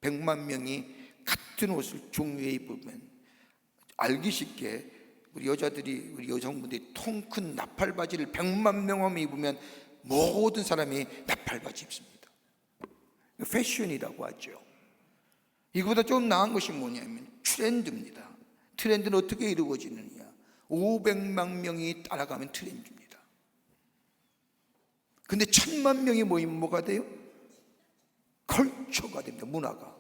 100만 명이 같은 옷을 종류에 입으면, 알기 쉽게 우리 여자들이, 우리 여성분들이 통 큰 나팔바지를 100만 명만 입으면 모든 사람이 나팔바지 입습니다. 패션이라고 하죠. 이거보다 좀 나은 것이 뭐냐면 트렌드입니다. 트렌드는 어떻게 이루어지느냐, 500만 명이 따라가면 트렌드입니다. 근데 1000만 명이 모이면 뭐가 돼요? 컬처가 됩니다. 문화가.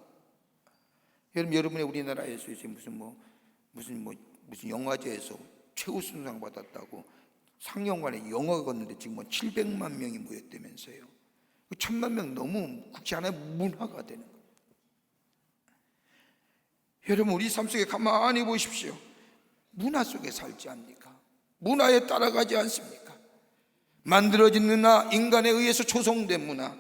여러분의 우리나라에서 무슨 영화제에서 최우수상 받았다고 상영관에 영화가 걷는데 지금 700만 명이 모였다면서요. 1000만 명 너무 국제 하나의 문화가 되는 거예요. 여러분, 우리 삶 속에 가만히 보십시오. 문화 속에 살지 않습니까? 문화에 따라가지 않습니까? 만들어진 문화, 인간에 의해서 조성된 문화.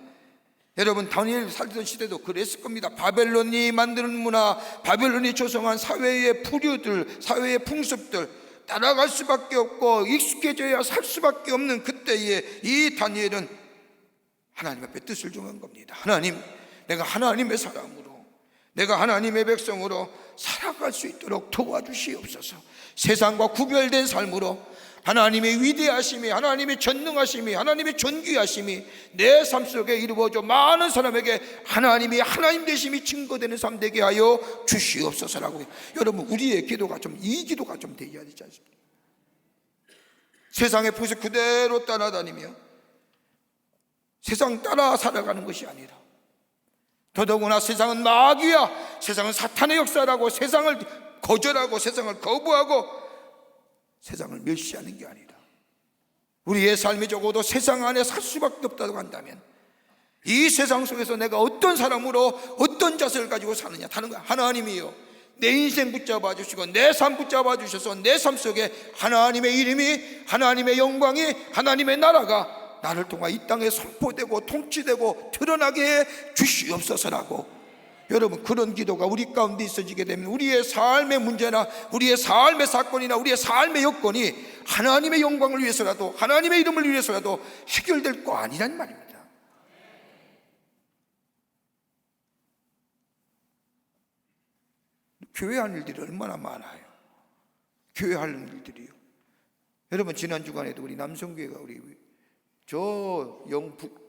여러분, 다니엘 살던 시대도 그랬을 겁니다. 바벨론이 만드는 문화, 바벨론이 조성한 사회의 부류들, 사회의 풍습들 따라갈 수밖에 없고 익숙해져야 살 수밖에 없는 그때에 이 다니엘은 하나님 앞에 뜻을 정한 겁니다. 하나님, 내가 하나님의 사람으로, 내가 하나님의 백성으로 살아갈 수 있도록 도와주시옵소서. 세상과 구별된 삶으로 하나님의 위대하심이, 하나님의 전능하심이, 하나님의 존귀하심이 내 삶 속에 이루어져 많은 사람에게 하나님이 하나님 되심이 증거되는 삶 되게 하여 주시옵소서라고. 여러분, 우리의 기도가 이 기도가 되어야 되지 않습니까? 세상의 풍습 그대로 따라다니며 세상 따라 살아가는 것이 아니라, 더더구나 세상은 마귀야, 세상은 사탄의 역사라고 세상을 거절하고 세상을 거부하고 세상을 멸시하는 게 아니라, 우리의 삶이 적어도 세상 안에 살 수밖에 없다고 한다면 이 세상 속에서 내가 어떤 사람으로 어떤 자세를 가지고 사느냐 하는 거야. 하나님이요, 내 인생 붙잡아 주시고 내 삶 붙잡아 주셔서 내 삶 속에 하나님의 이름이, 하나님의 영광이, 하나님의 나라가 나를 통하 이 땅에 선포되고 통치되고 드러나게 해 주시옵소서라고, 여러분 그런 기도가 우리 가운데 있어지게 되면 우리의 삶의 문제나 우리의 삶의 사건이나 우리의 삶의 여건이 하나님의 영광을 위해서라도 하나님의 이름을 위해서라도 해결될 거 아니란 말입니다. 교회 할 일들이 얼마나 많아요. 교회 할 일들이요. 여러분 지난 주간에도 우리 남성교회가 우리 저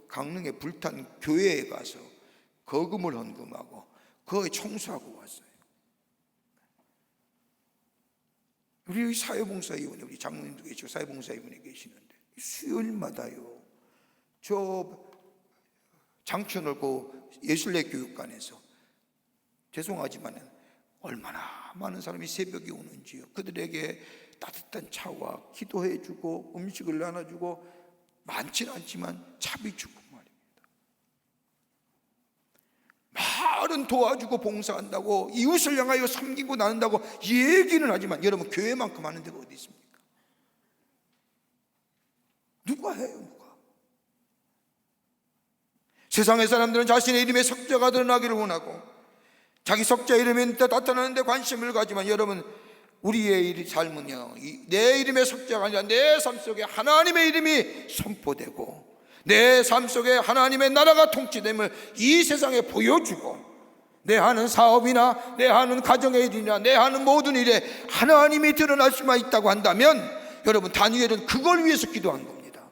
강릉에 불탄 교회에 가서 거금을 헌금하고 거기 청소하고 왔어요. 우리 사회봉사위원회 우리 장로님도 계시고 사회봉사위원회 계시는데 수요일마다요 저 장천을고 예술례교육관에서 죄송하지만 얼마나 많은 사람이 새벽에 오는지요. 그들에게 따뜻한 차와 기도해주고 음식을 나눠주고 많지는 않지만 차비 주고 말입니다. 말은 도와주고 봉사한다고 이웃을 향하여 섬기고 나눈다고 얘기는 하지만 여러분 교회만큼 하는 데가 어디 있습니까? 누가 해요? 누가? 세상의 사람들은 자신의 이름의 석자가 드러나기를 원하고 자기 석자 이름이 나타나는 데 관심을 가지만 여러분 우리의 삶은요 내 이름의 석자가 아니라 내 삶 속에 하나님의 이름이 선포되고 내 삶 속에 하나님의 나라가 통치됨을 이 세상에 보여주고 내 하는 사업이나 내 하는 가정의 일이나 내 하는 모든 일에 하나님이 드러날 수만 있다고 한다면 여러분 다니엘은 그걸 위해서 기도한 겁니다.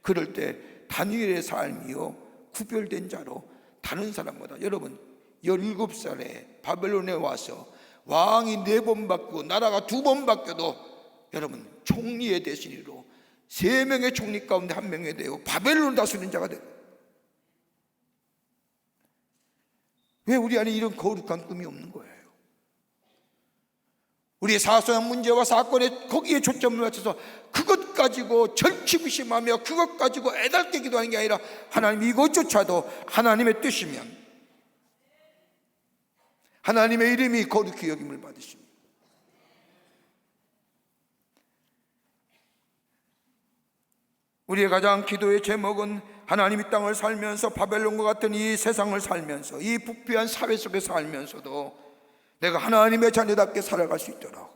그럴 때 다니엘의 삶이요 구별된 자로 다른 사람보다 여러분 17살에 바벨론에 와서 왕이 4번 바뀌고 나라가 2번 바뀌어도 여러분 총리의 대신으로 3명의 총리 가운데 1명이 되고 바벨론을 다스리는 자가 되고 왜 우리 안에 이런 거룩한 꿈이 없는 거예요? 우리의 사소한 문제와 사건에 거기에 초점을 맞춰서 그것 가지고 절치부심하며 그것 가지고 애달게 기도하는 게 아니라 하나님 이것조차도 하나님의 뜻이면 하나님의 이름이 거룩히 여김을 받으십니다. 우리의 가장 기도의 제목은 하나님 이 땅을 살면서 바벨론과 같은 이 세상을 살면서 이 부패한 사회 속에 살면서도 내가 하나님의 자녀답게 살아갈 수 있도록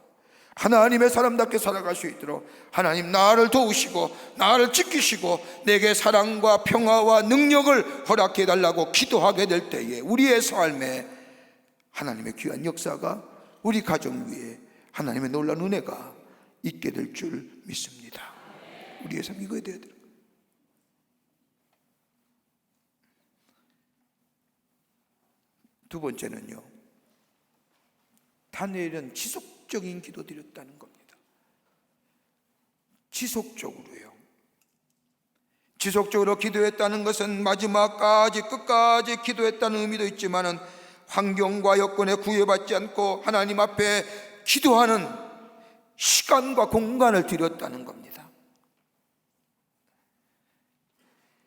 하나님의 사람답게 살아갈 수 있도록 하나님 나를 도우시고 나를 지키시고 내게 사랑과 평화와 능력을 허락해 달라고 기도하게 될 때에 우리의 삶에 하나님의 귀한 역사가 우리 가정 위에 하나님의 놀라운 은혜가 있게 될 줄 믿습니다. 우리의 삶 이거에 대해야 돼요. 두 번째는요, 다니엘은 지속적인 기도 드렸다는 겁니다. 지속적으로요. 지속적으로 기도했다는 것은 마지막까지 끝까지 기도했다는 의미도 있지만은 환경과 여건에 구애받지 않고 하나님 앞에 기도하는 시간과 공간을 드렸다는 겁니다.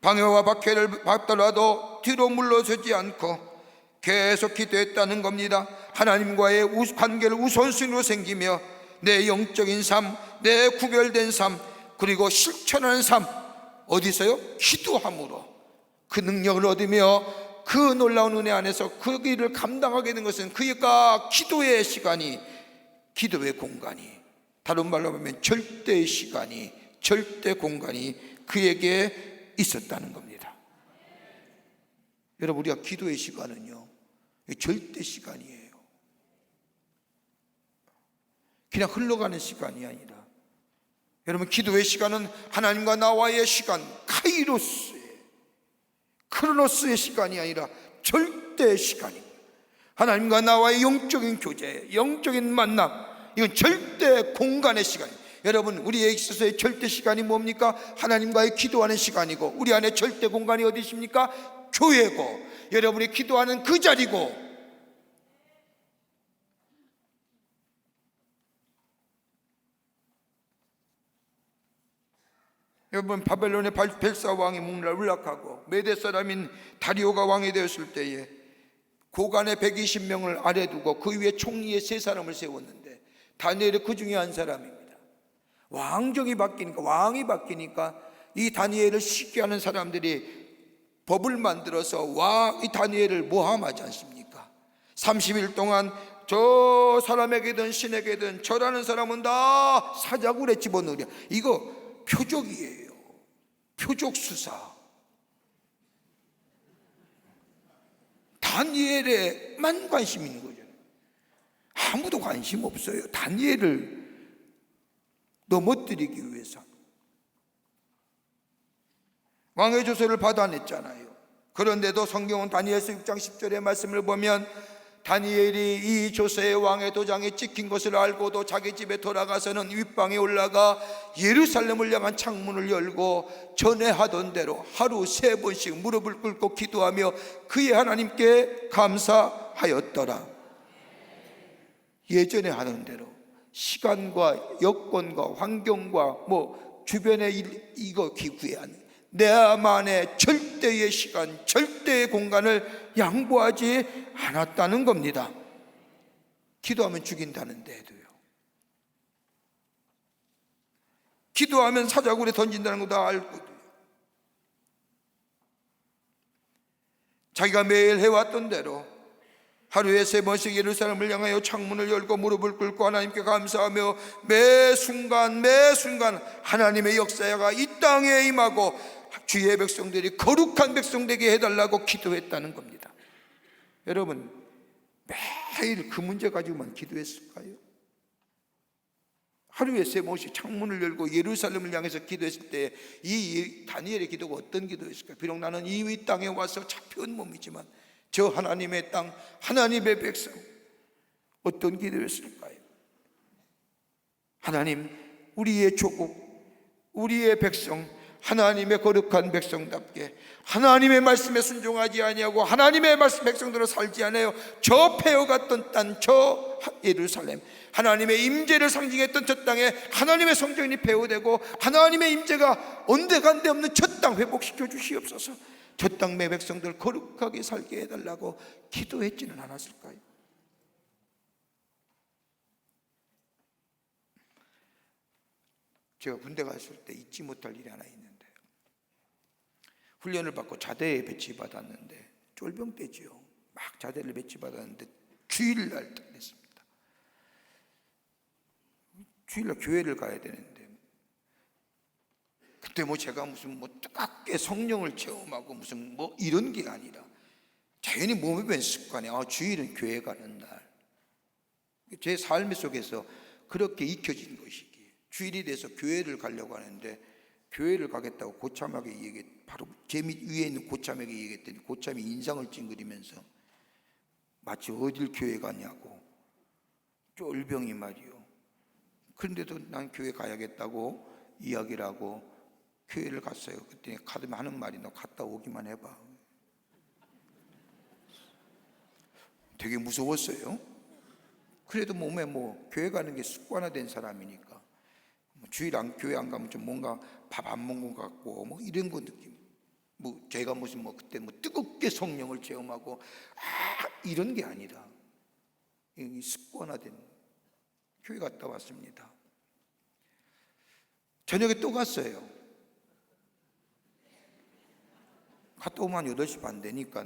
방해와 박해를 받더라도 뒤로 물러서지 않고 계속 기도했다는 겁니다. 하나님과의 관계를 우선순위로 생기며 내 영적인 삶, 내 구별된 삶, 그리고 실천하는 삶, 어디서요? 기도함으로 그 능력을 얻으며 그 놀라운 은혜 안에서 그 일을 감당하게 된 것은 그가 기도의 시간이, 기도의 공간이, 다른 말로 하면 절대의 시간이, 절대 공간이 그에게 있었다는 겁니다. 여러분, 우리가 기도의 시간은요 절대 시간이에요. 그냥 흘러가는 시간이 아니라 여러분, 기도의 시간은 하나님과 나와의 시간, 카이로스의, 크로노스의 시간이 아니라 절대 시간입니다. 하나님과 나와의 영적인 교제, 영적인 만남, 이건 절대 공간의 시간입니다. 여러분, 우리에 있어서의 절대 시간이 뭡니까? 하나님과의 기도하는 시간이고, 우리 안에 절대 공간이 어디 있습니까? 교회고, 여러분이 기도하는 그 자리고, 여러분, 바벨론의 벨사 왕이 몰락하고 메대 사람인 다리오가 왕이 되었을 때에 고관에 120명을 아래 두고 그 위에 총리에 3사람을 세웠는데 다니엘이 그 중에 한 사람입니다. 왕정이 바뀌니까, 왕이 바뀌니까 이 다니엘을 쉽게 하는 사람들이 법을 만들어서 이 다니엘을 모함하지 않습니까? 30일 동안 저 사람에게든 신에게든 절하는 사람은 다 사자굴에 집어넣으랴. 이거 표적이에요. 표적 수사. 다니엘에만 관심 있는 거죠. 아무도 관심 없어요. 다니엘을 넘어뜨리기 위해서. 왕의 조서를 받아냈잖아요. 그런데도 성경은 다니엘서 6장 10절의 말씀을 보면 다니엘이 이 조서의 왕의 도장에 찍힌 것을 알고도 자기 집에 돌아가서는 윗방에 올라가 예루살렘을 향한 창문을 열고 전에 하던 대로 하루 3번씩 무릎을 꿇고 기도하며 그의 하나님께 감사하였더라. 예전에 하던 대로 시간과 여건과 환경과 주변의 이거 기구에 내만의 절대의 시간, 절대의 공간을 양보하지 않았다는 겁니다. 기도하면 죽인다는데도요. 기도하면 사자굴에 던진다는 거 다 알거든요. 자기가 매일 해왔던 대로 하루에 3번씩 예루살렘을 향하여 창문을 열고 무릎을 꿇고 하나님께 감사하며 매 순간 하나님의 역사가 이 땅에 임하고 주의 백성들이 거룩한 백성 되게 해달라고 기도했다는 겁니다. 여러분, 매일 그 문제 가지고만 기도했을까요? 하루에 3번씩 창문을 열고 예루살렘을 향해서 기도했을 때 이 다니엘의 기도가 어떤 기도였을까요? 비록 나는 이 땅에 와서 잡혀온 몸이지만 저 하나님의 땅, 하나님의 백성, 어떤 기도였을까요? 하나님, 우리의 조국, 우리의 백성, 하나님의 거룩한 백성답게 하나님의 말씀에 순종하지 아니하고 하나님의 말씀 백성대로 살지 않아요. 저 패어갔던 땅, 저 예루살렘, 하나님의 임재를 상징했던 저 땅에 하나님의 성전이 패어되고 하나님의 임재가 온데간데 없는 저 땅 회복시켜 주시옵소서. 저 땅 내 백성들 거룩하게 살게 해달라고 기도했지는 않았을까요? 제가 군대 갔을 때 잊지 못할 일이 하나 있는데, 훈련을 받고 자대에 배치받았는데 쫄병 때지요. 막 자대를 배치받았는데 주일날 됐습니다. 주일날 교회를 가야 되는데, 그때 제가 무슨 뜨겁게 성령을 체험하고 무슨 이런 게 아니라 자연히 몸에 밴 습관이 주일은 교회 가는 날, 제 삶 속에서 그렇게 익혀진 것이기에 주일이 돼서 교회를 가려고 하는데, 교회를 가겠다고 고참에게 바로 제 밑 위에 있는 고참에게 얘기했더니 고참이 인상을 찡그리면서 마치 어딜 교회 가냐고, 쫄병이 말이요. 그런데도 난 교회 가야겠다고 이야기를 하고 교회를 갔어요. 그랬더니 가면 하는 말이 너 갔다 오기만 해봐. 되게 무서웠어요. 그래도 몸에 교회 가는 게 습관화된 사람이니까 주일 교회 안 가면 좀 뭔가 밥 안 먹은 것 같고 이런 거 느낌. 제가 무슨 그때 뜨겁게 성령을 체험하고 이런 게 아니라 습관화된 교회 갔다 왔습니다. 저녁에 또 갔어요. 갔다 오면 8시 반 되니까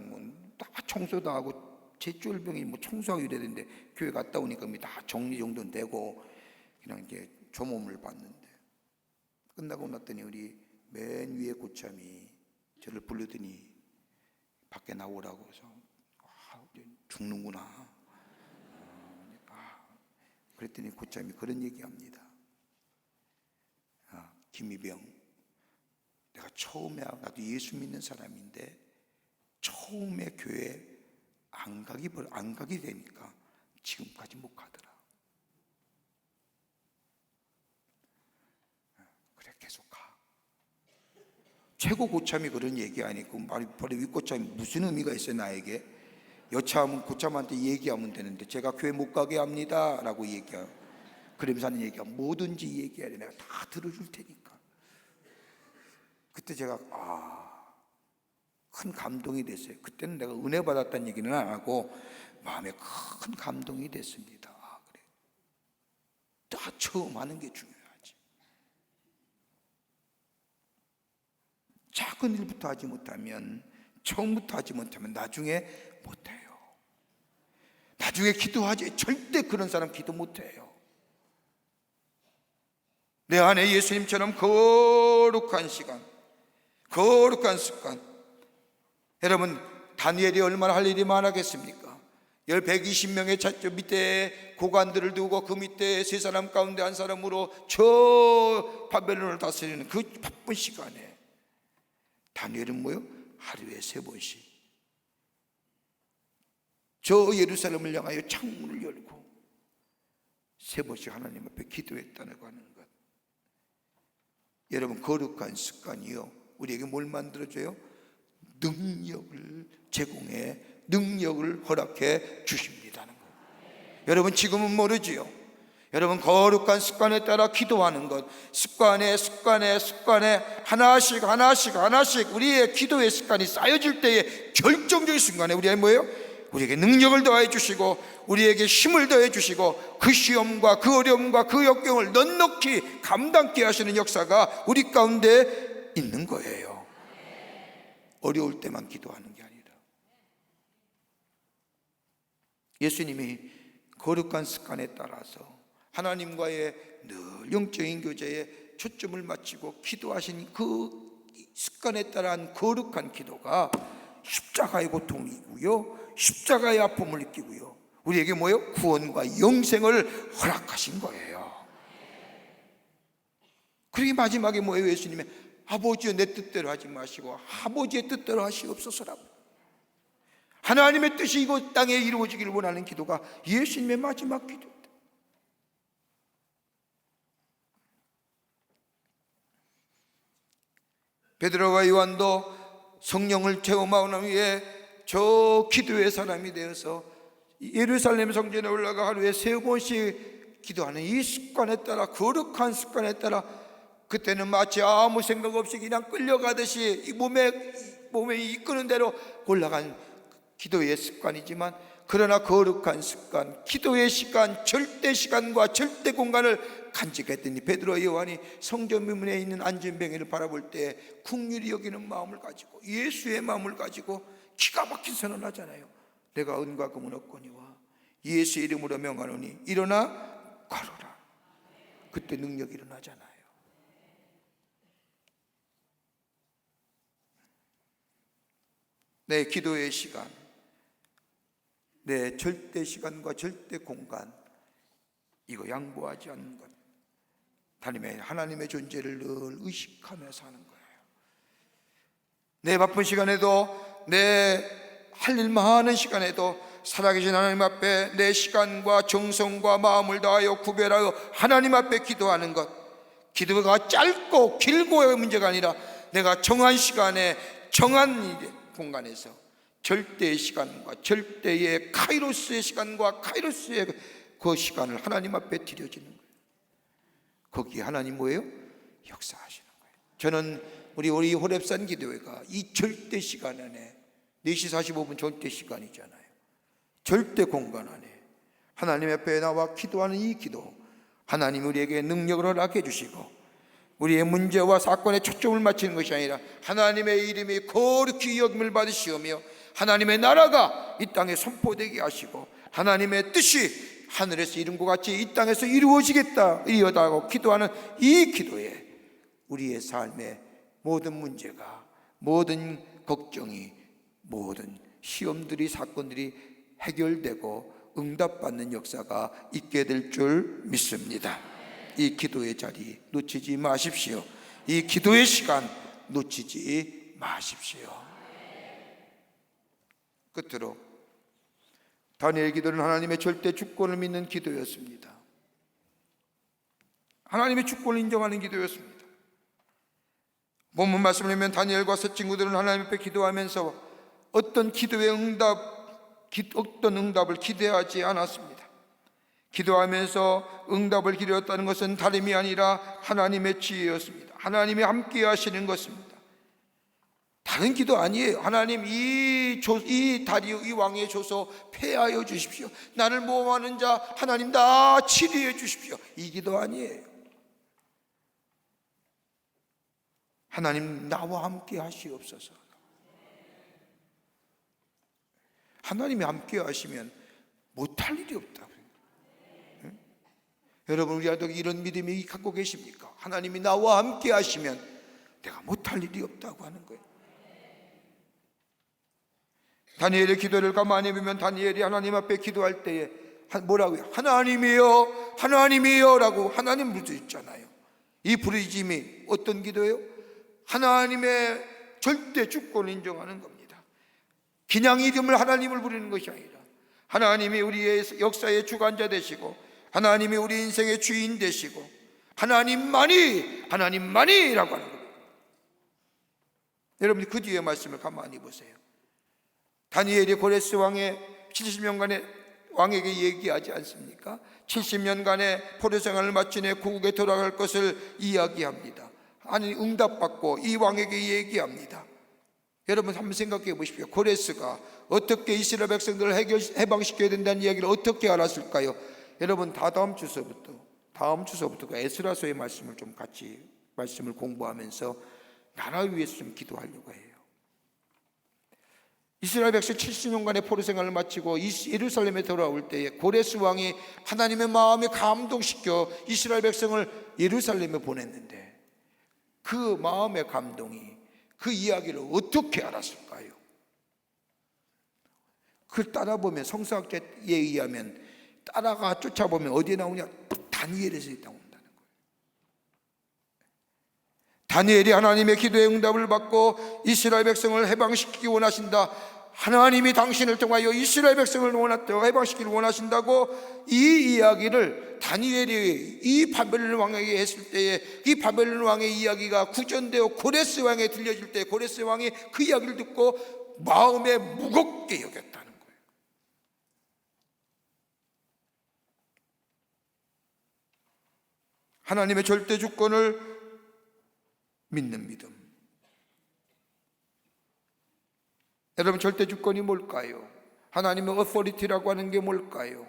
다 청소도 하고 제 쫄병이 청소하고 이래야 되는데 교회 갔다 오니까 다 정리 정돈 되고 그냥 이렇게 조몸을 봤는데, 끝나고 났더니 우리 맨 위에 고참이 저를 부르더니 밖에 나오라고 해서 죽는구나. 그랬더니 고참이 그런 얘기합니다. 김희병, 내가 처음에 나도 예수 믿는 사람인데 처음에 교회 안 가게 되니까 지금까지 못 가더라. 그래, 계속 가. 최고 고참이 그런 얘기 아니고 바로 윗고참이 무슨 의미가 있어요? 나에게 여차하면 고참한테 얘기하면 되는데 제가 교회 못 가게 합니다 라고 얘기해요. 그러면서 하는 얘기가 뭐든지 얘기해야 돼. 내가 다 들어줄 테니까. 그때 제가 큰 감동이 됐어요. 그때는 내가 은혜 받았다는 얘기는 안 하고 마음에 큰 감동이 됐습니다. 그래, 다 처음 하는 게 중요하지. 작은 일부터 하지 못하면, 처음부터 하지 못하면 나중에 못해요. 나중에 기도하지. 절대 그런 사람 기도 못해요. 내 안에 예수님처럼 거룩한 시간, 거룩한 습관. 여러분, 다니엘이 얼마나 할 일이 많았겠습니까? 120명의 저 밑에 고관들을 두고 그 밑에 세 사람 가운데 한 사람으로 저 바벨론을 다스리는 그 바쁜 시간에 다니엘은 뭐요? 하루에 3번씩 저 예루살렘을 향하여 창문을 열고 3번씩 하나님 앞에 기도했다고 하는 것. 여러분, 거룩한 습관이요, 우리에게 뭘 만들어줘요? 능력을 제공해, 능력을 허락해 주십니다는 거예요. 여러분, 지금은 모르지요. 여러분, 거룩한 습관에 따라 기도하는 것, 습관에 하나씩 우리의 기도의 습관이 쌓여질 때에 결정적인 순간에 우리의 뭐예요? 우리에게 능력을 더해 주시고 우리에게 힘을 더해 주시고 그 시험과 그 어려움과 그 역경을 넉넉히 감당케 하시는 역사가 우리 가운데 있는 거예요. 어려울 때만 기도하는 게 아니라. 예수님이 거룩한 습관에 따라서 하나님과의 늘 영적인 교제에 초점을 맞추고 기도하신 그 습관에 따른 거룩한 기도가 십자가의 고통이고요, 십자가의 아픔을 느끼고요, 우리에게 뭐예요? 구원과 영생을 허락하신 거예요. 그러기 마지막에 뭐예요? 예수님의 아버지여 내 뜻대로 하지 마시고 아버지의 뜻대로 하시옵소서라고. 하나님의 뜻이 이곳 땅에 이루어지기를 원하는 기도가 예수님의 마지막 기도입니다. 베드로와 요한도 성령을 체험하고 위해 저 기도의 사람이 되어서 예루살렘 성전에 올라가 하루에 3번씩 기도하는 이 습관에 따라, 거룩한 습관에 따라, 그때는 마치 아무 생각 없이 그냥 끌려가듯이 이 몸에 이끄는 대로 올라간 기도의 습관이지만, 그러나 거룩한 습관, 기도의 시간, 절대 시간과 절대 공간을 간직했더니 베드로와 요한이 성전 문에 있는 안전뱅이를 바라볼 때 긍휼히 여기는 마음을 가지고, 예수의 마음을 가지고 기가 막힌 선언을 하잖아요. 내가 은과 금은 없거니와 예수의 이름으로 명하노니 일어나 걸어라. 그때 능력이 일어나잖아요. 내 기도의 시간, 내 절대 시간과 절대 공간, 이거 양보하지 않는 것, 하나님의 존재를 늘 의식하며 사는 거예요. 내 바쁜 시간에도, 내 할 일 많은 시간에도 살아계신 하나님 앞에 내 시간과 정성과 마음을 다하여 구별하여 하나님 앞에 기도하는 것. 기도가 짧고 길고의 문제가 아니라 내가 정한 시간에 정한 공간에서 절대의 시간과 절대의 카이로스의 시간과 카이로스의 그 시간을 하나님 앞에 드려지는 거예요. 거기에 하나님 뭐예요? 역사하시는 거예요. 저는 우리 호렙산 기도회가 이 절대 시간 안에 4시 45분 절대 시간이잖아요. 절대 공간 안에 하나님 앞에 나와 기도하는 이 기도, 하나님 우리에게 능력을 허락해 주시고 우리의 문제와 사건에 초점을 맞추는 것이 아니라 하나님의 이름이 거룩히 여김을 받으시오며 하나님의 나라가 이 땅에 선포되게 하시고 하나님의 뜻이 하늘에서 이룬 것 같이 이 땅에서 이루어지겠다 이어다고 기도하는 이 기도에 우리의 삶의 모든 문제가, 모든 걱정이, 모든 시험들이, 사건들이 해결되고 응답받는 역사가 있게 될 줄 믿습니다. 이 기도의 자리 놓치지 마십시오. 이 기도의 시간 놓치지 마십시오. 끝으로 다니엘 기도는 하나님의 절대 주권을 믿는 기도였습니다. 하나님의 주권을 인정하는 기도였습니다. 본문 말씀을 보면 다니엘과 세 친구들은 하나님 앞에 기도하면서 어떤 응답을 기대하지 않았습니다. 기도하면서 응답을 기다렸다는 것은 다름이 아니라 하나님의 지혜였습니다. 하나님이 함께 하시는 것입니다. 다른 기도 아니에요. 하나님 이 다리오 이 왕의 조소 폐하여 주십시오. 나를 모험하는 자 하나님 다 치료해 주십시오. 이 기도 아니에요. 하나님 나와 함께 하시옵소서. 하나님이 함께 하시면 못할 일이 없다고요. 응? 여러분, 우리도 이런 믿음이 갖고 계십니까? 하나님이 나와 함께 하시면 내가 못할 일이 없다고 하는 거예요. 다니엘의 기도를 가만히 보면 다니엘이 하나님 앞에 기도할 때에 뭐라고요? 하나님이여, 하나님이여 라고 하나님 부르짖잖아요. 이 부르짖음이 어떤 기도예요? 하나님의 절대 주권을 인정하는 겁니다. 그냥 이름을 하나님을 부르는 것이 아니라 하나님이 우리의 역사의 주관자 되시고 하나님이 우리 인생의 주인 되시고 하나님만이 라고 하는 겁니다. 여러분이 그 뒤에 말씀을 가만히 보세요. 다니엘이 고레스 왕의 70년간의 왕에게 얘기하지 않습니까? 70년간의 포로 생활을 마친 후 고국에 돌아갈 것을 이야기합니다. 아니, 응답받고 이 왕에게 얘기합니다. 여러분 한번 생각해 보십시오. 고레스가 어떻게 이스라엘 백성들을 해방시켜야 된다는 이야기를 어떻게 알았을까요? 여러분 다음 주서부터 에스라서의 말씀을 좀 같이 말씀을 공부하면서 나라를 위해서 좀 기도하려고 해요. 이스라엘 백성 70년간의 포로 생활을 마치고 예루살렘에 돌아올 때에 고레스 왕이 하나님의 마음에 감동시켜 이스라엘 백성을 예루살렘에 보냈는데 그 마음의 감동이 그 이야기를 어떻게 알았을까요? 그걸 따라보면 성서학자에 의하면 따라가 쫓아보면 어디에 나오냐? 다니엘에서 나온다는 거예요. 다니엘이 하나님의 기도의 응답을 받고 이스라엘 백성을 해방시키기 원하신다. 하나님이 당신을 통하여 이스라엘 백성을 해방시키기를 원하신다고 이 이야기를 다니엘이 이 바벨론 왕에게 했을 때에 이 바벨론 왕의 이야기가 구전되어 고레스 왕에 들려질 때 고레스 왕이 그 이야기를 듣고 마음에 무겁게 여겼다는 거예요. 하나님의 절대 주권을 믿는 믿음. 여러분, 절대 주권이 뭘까요? 하나님의 어포리티라고 하는 게 뭘까요?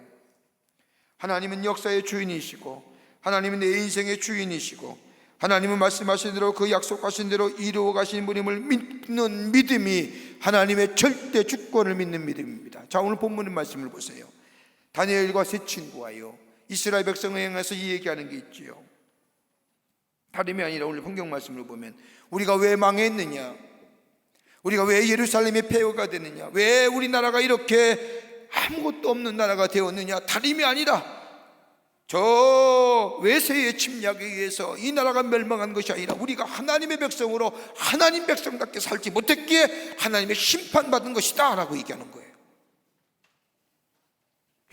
하나님은 역사의 주인이시고 하나님은 내 인생의 주인이시고 하나님은 말씀하신 대로 그 약속하신 대로 이루어 가신 분임을 믿는 믿음이 하나님의 절대 주권을 믿는 믿음입니다. 자, 오늘 본문의 말씀을 보세요. 다니엘과 세 친구와요 이스라엘 백성을 향해서 이 얘기하는 게 있지요. 다름이 아니라 오늘 성경 말씀을 보면 우리가 왜 망했느냐, 우리가 왜 예루살렘의 폐허가 되느냐, 왜 우리나라가 이렇게 아무것도 없는 나라가 되었느냐, 다름이 아니라 저 외세의 침략에 의해서 이 나라가 멸망한 것이 아니라 우리가 하나님의 백성으로 하나님 백성답게 살지 못했기에 하나님의 심판받은 것이다 라고 얘기하는 거예요.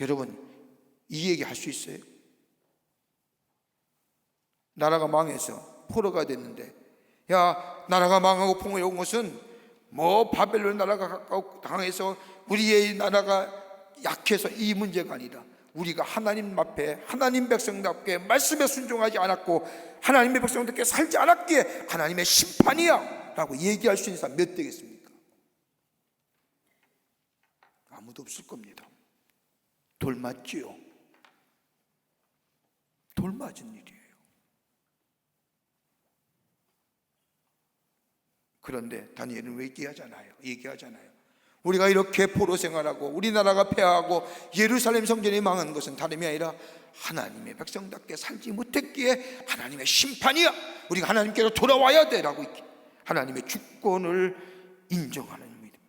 여러분, 이 얘기 할 수 있어요? 나라가 망해서 포로가 됐는데, 야, 나라가 망하고 포로에 온 것은 뭐 바벨론 나라가 가까워 당해서 우리의 나라가 약해서 이 문제가 아니라 우리가 하나님 앞에 하나님 백성답게 말씀에 순종하지 않았고 하나님의 백성답게 살지 않았기에 하나님의 심판이야 라고 얘기할 수 있는 사람 몇 되겠습니까? 아무도 없을 겁니다. 돌 맞지요? 돌 맞은 일이에요. 그런데 다니엘은 왜 얘기하잖아요. 우리가 이렇게 포로 생활하고 우리나라가 폐하고 예루살렘 성전이 망한 것은 다름이 아니라 하나님의 백성답게 살지 못했기에 하나님의 심판이야, 우리가 하나님께로 돌아와야 돼 라고 하나님의 주권을 인정하는 믿음.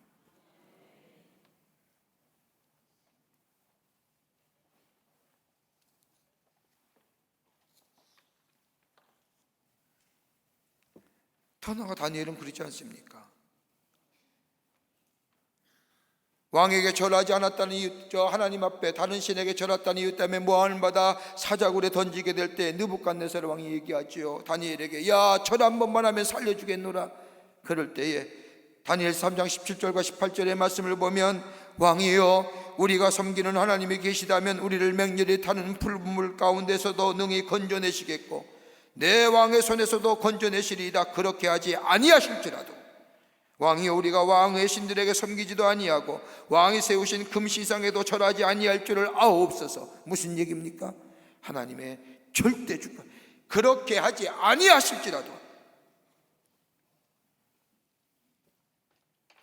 더 나아가 다니엘은 그렇지 않습니까? 왕에게 절하지 않았다는 이유, 저 하나님 앞에 다른 신에게 절했다는 이유 때문에 모함을 받아 사자굴에 던지게 될 때 느부갓네살 왕이 얘기하지요. 다니엘에게, 야, 절 한 번만 하면 살려주겠노라. 그럴 때에 다니엘 3장 17절과 18절의 말씀을 보면, 왕이여, 우리가 섬기는 하나님이 계시다면 우리를 맹렬히 타는 풀물 가운데서도 능히 건져내시겠고 내 왕의 손에서도 건져내시리이다. 그렇게 하지 아니하실지라도 왕이여, 우리가 왕의 신들에게 섬기지도 아니하고 왕이 세우신 금시상에도 절하지 아니할 줄을 아옵소서. 무슨 얘기입니까? 하나님의 절대 주권. 그렇게 하지 아니하실지라도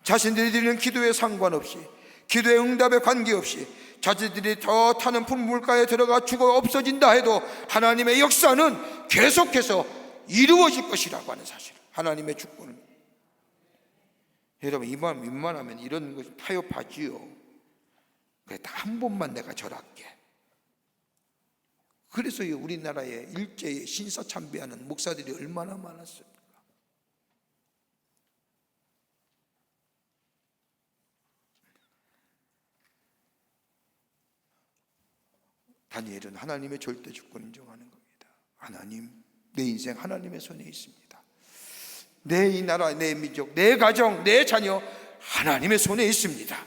자신들이 드리는 기도에 상관없이, 기도의 응답에 관계없이 자신들이 더 타는 풍물가에 들어가 죽어 없어진다 해도 하나님의 역사는 계속해서 이루어질 것이라고 하는 사실, 하나님의 주권을. 여러분, 이만 웬만하면 이런 것이 타협하지요. 그래, 한 번만 내가 절할게. 그래서 우리나라에 일제에 신사참배하는 목사들이 얼마나 많았습니까? 다니엘은 하나님의 절대 주권을 인정하는 겁니다. 하나님, 내 인생 하나님의 손에 있습니다. 내 이 나라, 내 민족, 내 가정, 내 자녀 하나님의 손에 있습니다.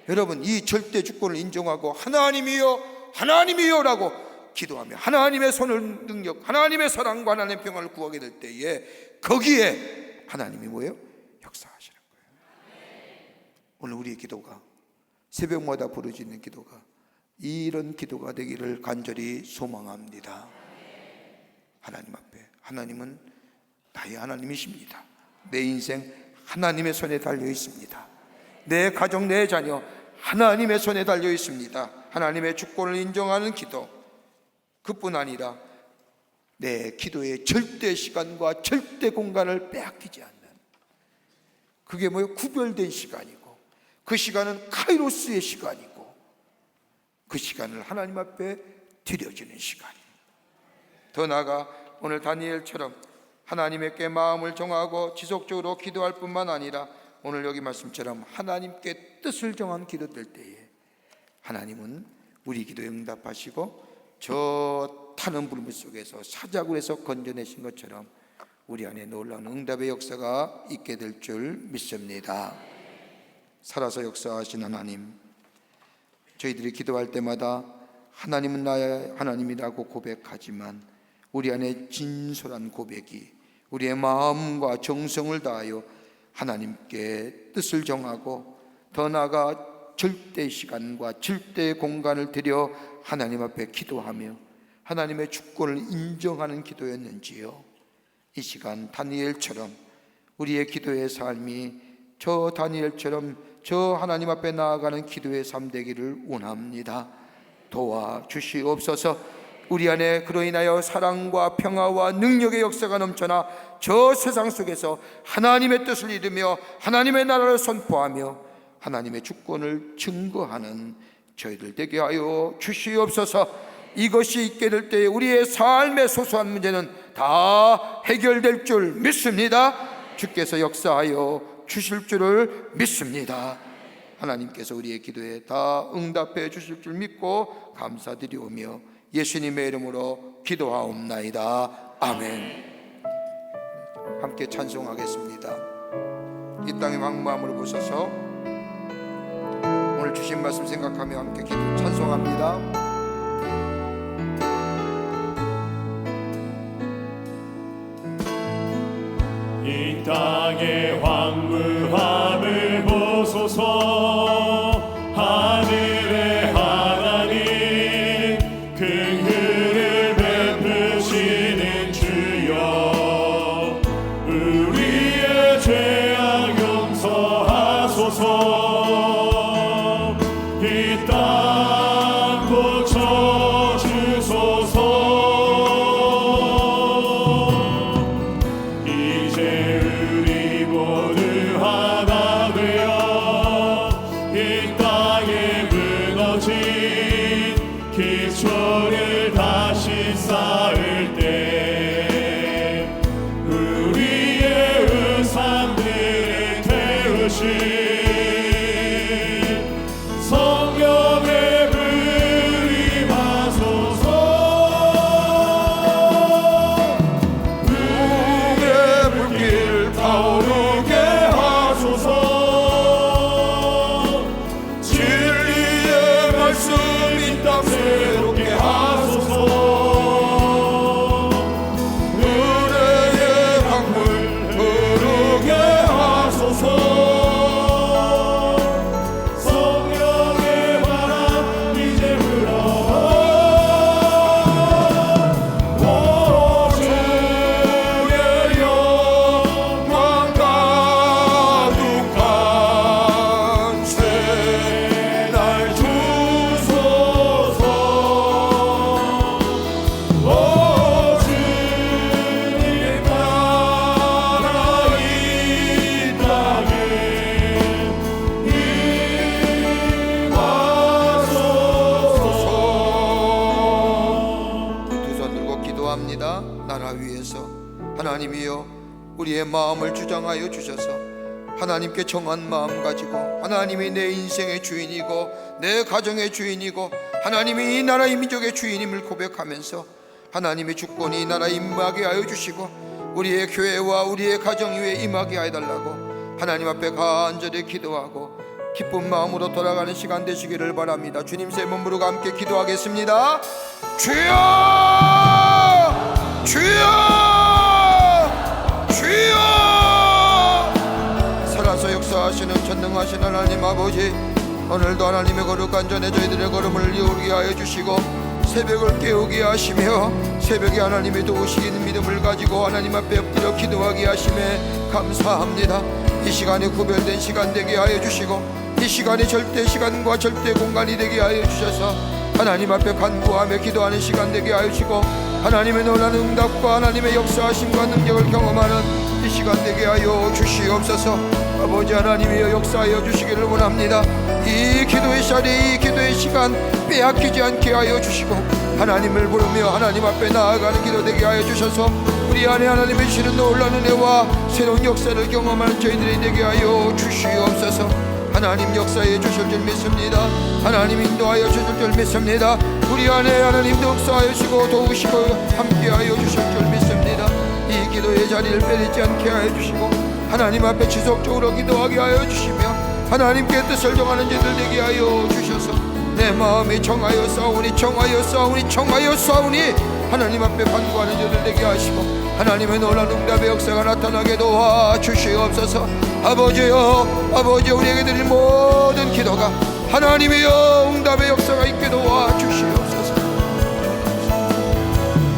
여러분, 이 절대 주권을 인정하고 하나님이여, 하나님이여 라고 기도하며 하나님의 손을 능력, 하나님의 사랑과 하나님의 평안을 구하게 될 때에 거기에 하나님이 뭐예요? 역사하시는 거예요. 오늘 우리의 기도가, 새벽마다 부르짖는 기도가 이런 기도가 되기를 간절히 소망합니다. 하나님 앞에, 하나님은 나의 하나님이십니다. 내 인생 하나님의 손에 달려 있습니다. 내 가정, 내 자녀 하나님의 손에 달려 있습니다. 하나님의 주권을 인정하는 기도, 그뿐 아니라 내 기도의 절대 시간과 절대 공간을 빼앗기지 않는, 그게 뭐예요? 구별된 시간이고, 그 시간은 카이로스의 시간이고, 그 시간을 하나님 앞에 드려지는 시간입니다. 더 나아가 오늘 다니엘처럼 하나님께 마음을 정하고 지속적으로 기도할 뿐만 아니라 오늘 여기 말씀처럼 하나님께 뜻을 정한 기도될 때에 하나님은 우리 기도에 응답하시고 저 타는 불물 속에서 사자굴에서 건져내신 것처럼 우리 안에 놀라운 응답의 역사가 있게 될 줄 믿습니다. 살아서 역사하신 하나님, 저희들이 기도할 때마다 하나님은 나의 하나님이라고 고백하지만 우리 안에 진솔한 고백이 우리의 마음과 정성을 다하여 하나님께 뜻을 정하고 더 나아가 절대 시간과 절대 공간을 들여 하나님 앞에 기도하며 하나님의 주권을 인정하는 기도였는지요. 이 시간 다니엘처럼 우리의 기도의 삶이 저 다니엘처럼 저 하나님 앞에 나아가는 기도의 삶 되기를 원합니다. 도와주시옵소서. 우리 안에 그로 인하여 사랑과 평화와 능력의 역사가 넘쳐나 저 세상 속에서 하나님의 뜻을 이루며 하나님의 나라를 선포하며 하나님의 주권을 증거하는 저희들 되게 하여 주시옵소서. 이것이 있게 될 때 우리의 삶의 소소한 문제는 다 해결될 줄 믿습니다. 주께서 역사하여 주실 줄을 믿습니다. 하나님께서 우리의 기도에 다 응답해 주실 줄 믿고 감사드리오며 예수님의 이름으로 기도하옵나이다. 아멘. 함께 찬송하겠습니다. 이 땅의 망마음을 보셔서 오늘 주신 말씀 생각하며 함께 찬송합니다. 이 땅의 황무함을 보소서. 하늘의 하나님 긍휼을 베푸시는 주여, 우리의 죄악 용서하소서. 이 땅 고쳐주소서. 이제 우리 모두 하나 기도합니다. 나라 위에서 하나님이여 우리의 마음을 주장하여 주셔서 하나님께 정한 마음 가지고 하나님이 내 인생의 주인이고 내 가정의 주인이고 하나님이 이 나라 이 민족의 주인임을 고백하면서 하나님의 주권이 이 나라에 임하게 하여 주시고 우리의 교회와 우리의 가정 위에 임하게 해달라고 하나님 앞에 간절히 기도하고 기쁜 마음으로 돌아가는 시간 되시기를 바랍니다. 주님 세 몸으로 함께 기도하겠습니다. 주여 주여 주여 살아서 역사하시는 전능하신 하나님 아버지, 오늘도 하나님의 거룩한 전에 저희들의 걸음을 이루게 하여 주시고 새벽을 깨우게 하시며 새벽에 하나님의 도우시는 믿음을 가지고 하나님 앞에 엎드려 기도하게 하심에 감사합니다. 이 시간에 구별된 시간 되게 하여 주시고 이 시간이 절대 시간과 절대 공간이 되게 하여 주셔서 하나님 앞에 간구하며 기도하는 시간 되게 하여 주시고 하나님의 놀라운 응답과 하나님의 역사하심과 능력을 경험하는 이 시간 되게 하여 주시옵소서. 아버지 하나님이여 역사하여 주시기를 원합니다. 이 기도의 자리, 이 기도의 시간 빼앗기지 않게 하여 주시고 하나님을 부르며 하나님 앞에 나아가는 기도 되게 하여 주셔서 우리 안에 하나님의 주시는 놀라운 은혜와 새로운 역사를 경험하는 저희들이 되게 하여 주시옵소서. 하나님 역사해 주실 줄 믿습니다. 하나님 인도하여 주실 줄 믿습니다. 우리 안에 하나님도 역사하여 주시고 도우시고 함께하여 주실 줄 믿습니다. 이 기도의 자리를 빼리지 않게 하여 주시고 하나님 앞에 지속적으로 기도하게 하여 주시며 하나님께 뜻을 정하는 자들 되게 하여 주셔서 내 마음이 청하여 싸우니 청하여 싸우니 청하여 싸우니 하나님 앞에 간구하는 자들 되게 하시고 하나님의 놀라운 응답의 역사가 나타나게 도와주시옵소서. 아버지여, 아버지 우리에게 드릴 모든 기도가 하나님이여 응답의